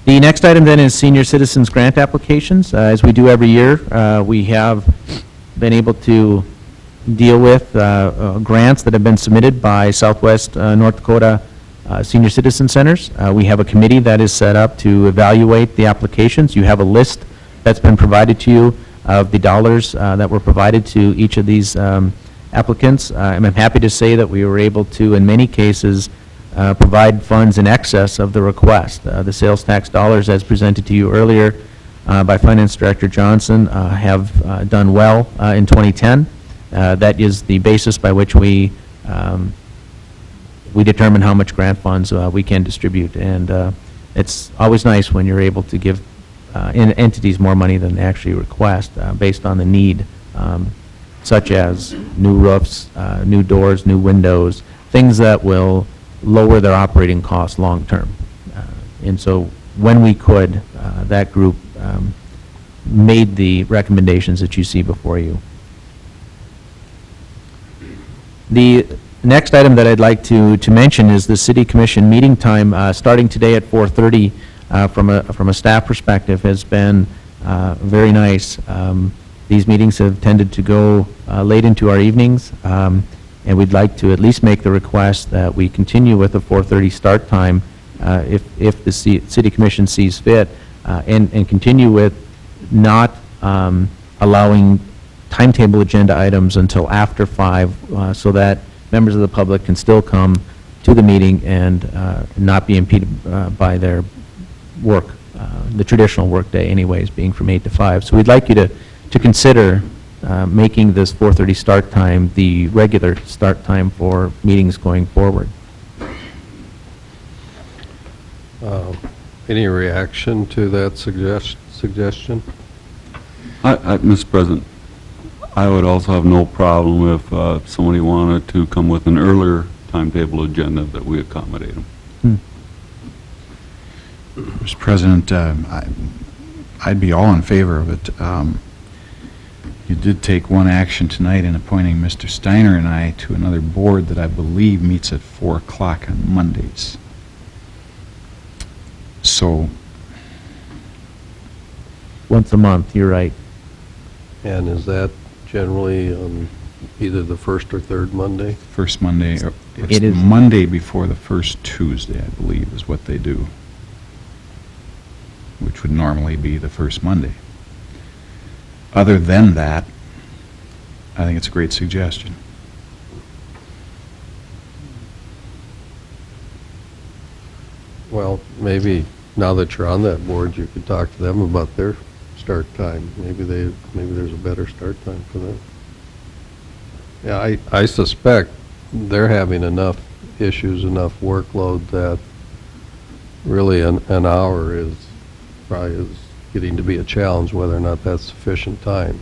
The next item then is senior citizens grant applications. As we do every year, we have been able to deal with grants that have been submitted by Southwest North Dakota Senior Citizen Centers. We have a committee that is set up to evaluate the applications. You have a list that's been provided to you of the dollars that were provided to each of these applicants. I'm happy to say that we were able to, in many cases, provide funds in excess of the request. The sales tax dollars, as presented to you earlier by Finance Director Johnson, have done well in 2010. That is the basis by which we determine how much grant funds we can distribute. And it's always nice when you're able to give entities more money than they actually request based on the need, such as new roofs, new doors, new windows, things that will lower their operating costs long term. And so when we could, that group made the recommendations that you see before you. The next item that I'd like to mention is the City Commission meeting time, starting today at 4:30 from a staff perspective has been very nice. These meetings have tended to go late into our evenings, and we'd like to at least make the request that we continue with a 4:30 start time if the City Commission sees fit, and continue with not allowing timetable agenda items until after 5 so that members of the public can still come to the meeting and not be impeded by their work, the traditional work day anyways being from 8 to 5. So we'd like you to consider making this 4:30 start time the regular start time for meetings going forward. Any reaction to that suggestion? Mr. President, I would also have no problem if somebody wanted to come with an earlier timetable agenda that we accommodate them. Mr. President, I'd be all in favor of it. You did take one action tonight in appointing Mr. Steiner and I to another board that I believe meets at 4 o'clock on Mondays. So, Once a month, you're right. And is that generally on either the first or third Monday? first Monday, or It it's is- Monday before the first Tuesday, I believe, is what they do, which would normally be the first Monday. Other than that, I think it's a great suggestion. Well, maybe now that you're on that board, you could talk to them about their start time. Maybe there's a better start time for them. Yeah, I suspect they're having enough issues, enough workload that really an hour is probably getting to be a challenge, whether or not that's sufficient time.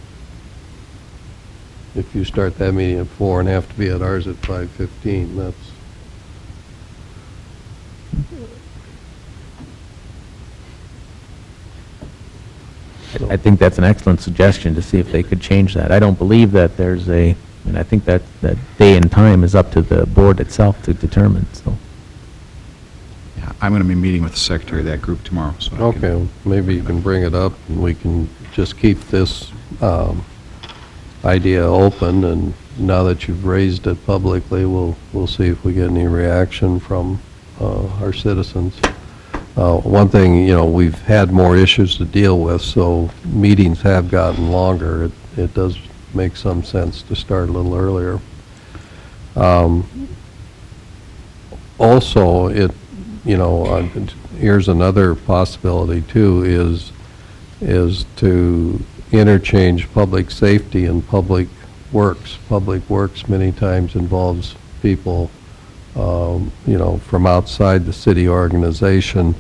If you start that meeting at 4 and have to be at ours at 5:15, that's, I think that's an excellent suggestion to see if they could change that. I don't believe that there's and I think that day and time is up to the board itself to determine, so. Yeah, I'm going to be meeting with the secretary of that group tomorrow, so I can... okay, well, maybe you can bring it up and we can just keep this idea open, and now that you've raised it publicly, we'll see if we get any reaction from our citizens. One thing, we've had more issues to deal with, so meetings have gotten longer. It does make some sense to start a little earlier. Also, here's another possibility too, is to interchange public safety and public works. Public works many times involves people, from outside the city organization.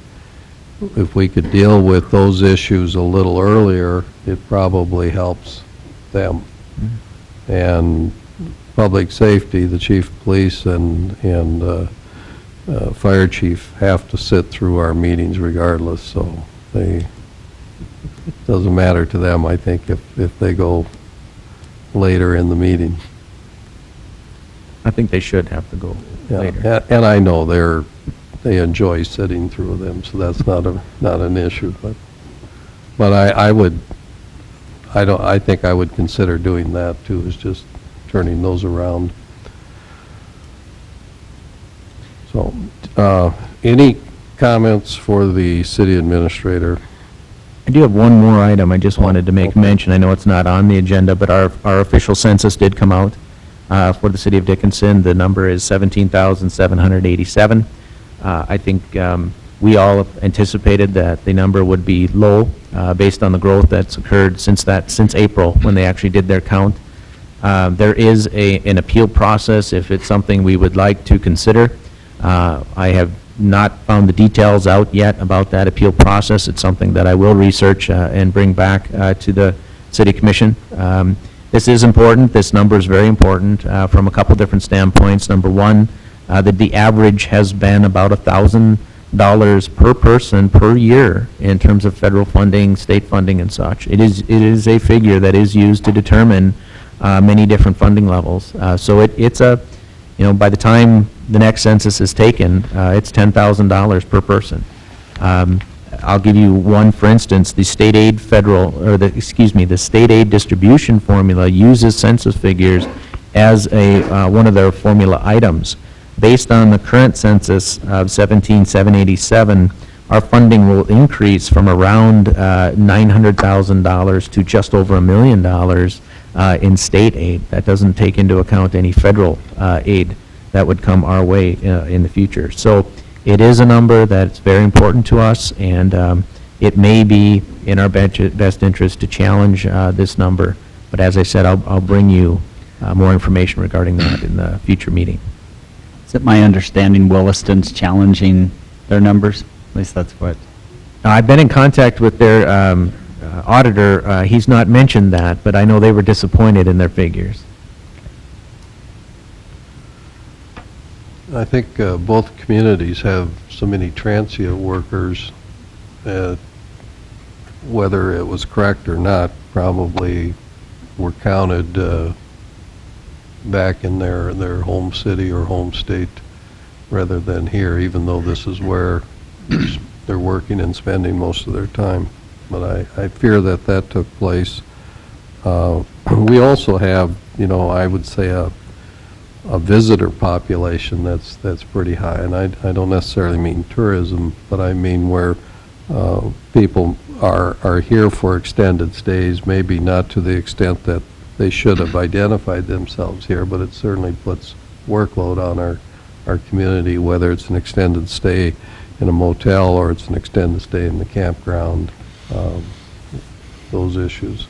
If we could deal with those issues a little earlier, it probably helps them. And public safety, the chief of police and fire chief have to sit through our meetings regardless, so it doesn't matter to them, I think, if they go later in the meeting. I think they should have to go later. Yeah, and I know they enjoy sitting through them, so that's not an issue, but I think I would consider doing that too, is just turning those around. So, any comments for the city administrator? I do have one more item I just wanted to make mention. I know it's not on the agenda, but our official census did come out for the city of Dickinson. The number is 17,787. I think we all anticipated that the number would be low based on the growth that's occurred since April, when they actually did their count. There is an appeal process if it's something we would like to consider. I have not found the details out yet about that appeal process. It's something that I will research and bring back to the City Commission. This is important. This number is very important from a couple different standpoints. Number one, that the average has been about $1,000 per person per year in terms of federal funding, state funding, and such. It is a figure that is used to determine many different funding levels. So it's by the time the next census is taken, it's $10,000 per person. I'll give you one, for instance, the state aid the state aid distribution formula uses census figures as one of their formula items. Based on the current census of 17,787, our funding will increase from around $900,000 to just over $1 million in state aid. That doesn't take into account any federal aid that would come our way in the future. So it is a number that's very important to us, and it may be in our best interest to challenge this number. But as I said, I'll bring you more information regarding that in the future meeting. Is it my understanding Williston's challenging their numbers? At least that's what... I've been in contact with their auditor, he's not mentioned that, but I know they were disappointed in their figures. I think both communities have so many transient workers, whether it was correct or not, probably were counted back in their home city or home state rather than here, even though this is where they're working and spending most of their time. But I fear that that took place. We also have, I would say a visitor population that's pretty high, and I don't necessarily mean tourism, but I mean where people are here for extended stays, maybe not to the extent that they should have identified themselves here, but it certainly puts workload on our community, whether it's an extended stay in a motel or it's an extended stay in the campground, those issues.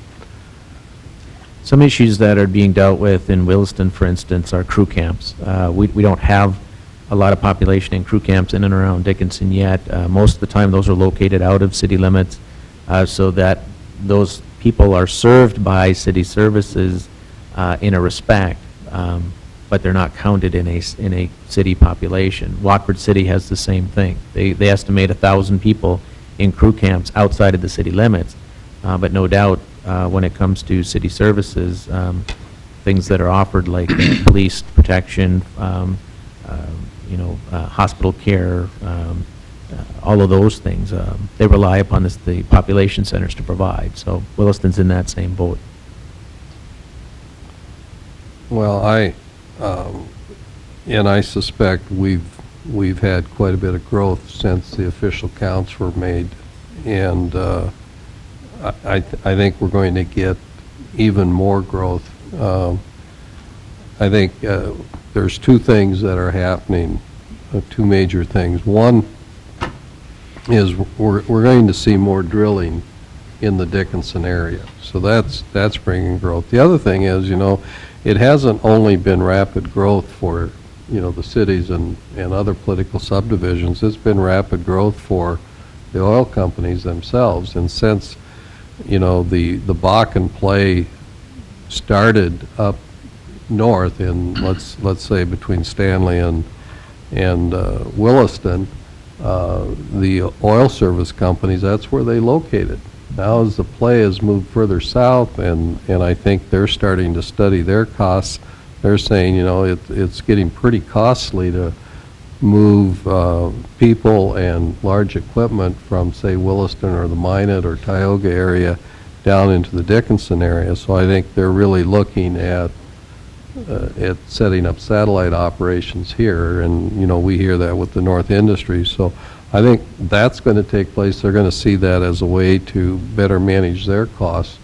Some issues that are being dealt with in Williston, for instance, are crew camps. We don't have a lot of population in crew camps in and around Dickinson yet. Most of the time, those are located out of city limits, so that those people are served by city services in a respect, but they're not counted in a city population. Watford City has the same thing. They estimate 1,000 people in crew camps outside of the city limits, but no doubt when it comes to city services, things that are offered like police protection, hospital care, all of those things, they rely upon the population centers to provide. So Williston's in that same boat. Well, and I suspect we've had quite a bit of growth since the official counts were made, and I think we're going to get even more growth. I think there's two things that are happening, two major things. One is we're going to see more drilling in the Dickinson area, so that's bringing growth. The other thing is, it hasn't only been rapid growth for the cities and other political subdivisions. It's been rapid growth for the oil companies themselves, and since the Bakken play started up north in let's say between Stanley and Williston, the oil service companies, that's where they located. Now as the play has moved further south, and I think they're starting to study their costs, they're saying it's getting pretty costly to move people and large equipment from, say, Williston or the Minot or Tioga area down into the Dickinson area. So I think they're really looking at setting up satellite operations here, and we hear that with the North Industries. So I think that's going to take place. They're going to see that as a way to better manage their costs.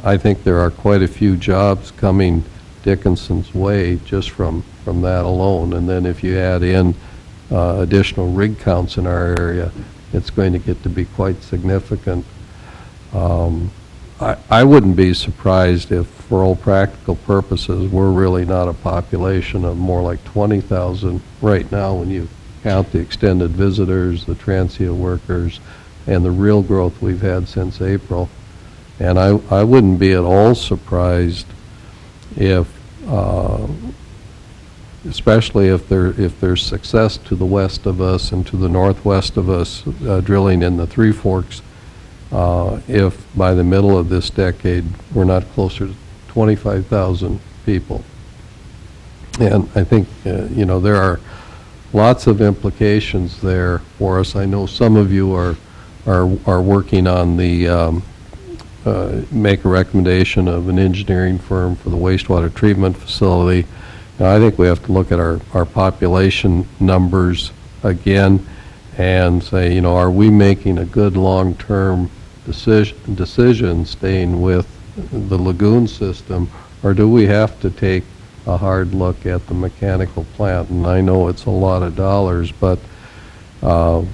I think there are quite a few jobs coming Dickinson's way just from that alone, and then if you add in additional rig counts in our area, it's going to get to be quite significant. I wouldn't be surprised if, for all practical purposes, we're really not a population of more like 20,000 right now when you count the extended visitors, the transient workers, and the real growth we've had since April. And I wouldn't be at all surprised if, especially if there's success to the west of us and to the northwest of us drilling in the Three Forks, if by the middle of this decade we're not closer to 25,000 people. And I think there are lots of implications there for us. I know some of you are working on the make a recommendation of an engineering firm for the wastewater treatment facility. Now, I think we have to look at our population numbers again and say, are we making a good long-term decision staying with the lagoon system, or do we have to take a hard look at the mechanical plant? And I know it's a lot of dollars, but I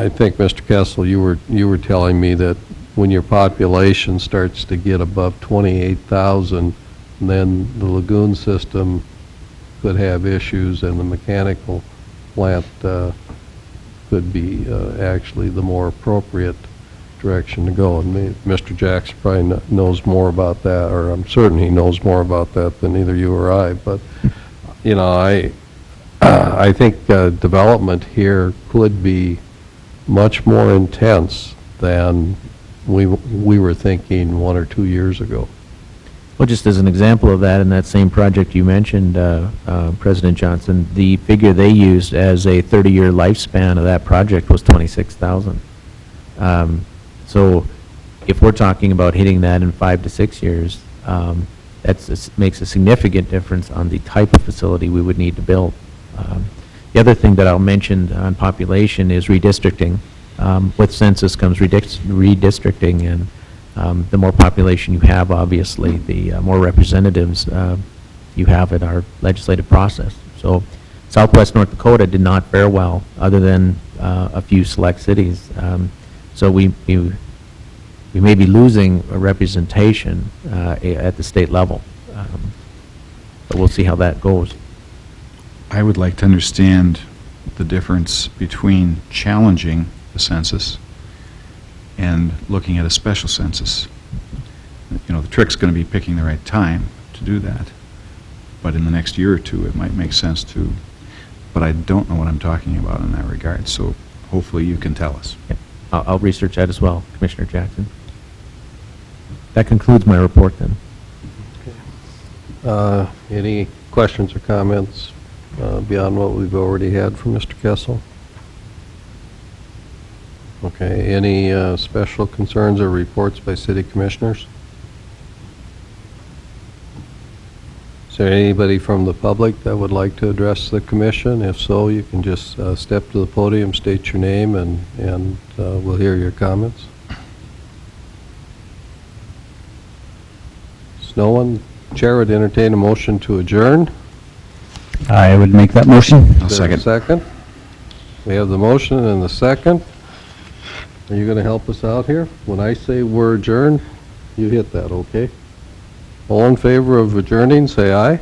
think, Mr. Kessel, you were telling me that when your population starts to get above 28,000, then the lagoon system could have issues, and the mechanical plant could be actually the more appropriate direction to go. And Mr. Jackson probably knows more about that, or I'm certain he knows more about that than either you or I. But, you know, I think development here could be much more intense than we were thinking 1 or 2 years ago. Well, just as an example of that, in that same project you mentioned, President Johnson, the figure they used as a 30-year lifespan of that project was $26,000. So if we're talking about hitting that in 5 to 6 years, that makes a significant difference on the type of facility we would need to build. The other thing that I'll mention on population is redistricting. With census comes redistricting, and the more population you have, obviously, the more representatives you have in our legislative process. So Southwest North Dakota did not fare well, other than a few select cities. So we may be losing a representation at the state level. But we'll see how that goes. I would like to understand the difference between challenging the census and looking at a special census. You know, the trick's going to be picking the right time to do that. But in the next year or two, it might make sense to, but I don't know what I'm talking about in that regard, so hopefully you can tell us. Yep. I'll research that as well, Commissioner Jackson. That concludes my report then. Any questions or comments beyond what we've already had from Mr. Kessel? Okay, any special concerns or reports by city commissioners? Is there anybody from the public that would like to address the commission? If so, you can just step to the podium, state your name, and we'll hear your comments. If no one, Chair would entertain a motion to adjourn. I would make that motion. I'll Is there a second. We have the motion and the second. Are you going to help us out here? When I say we're adjourned, you hit that, okay? All in favor of adjourning, say aye.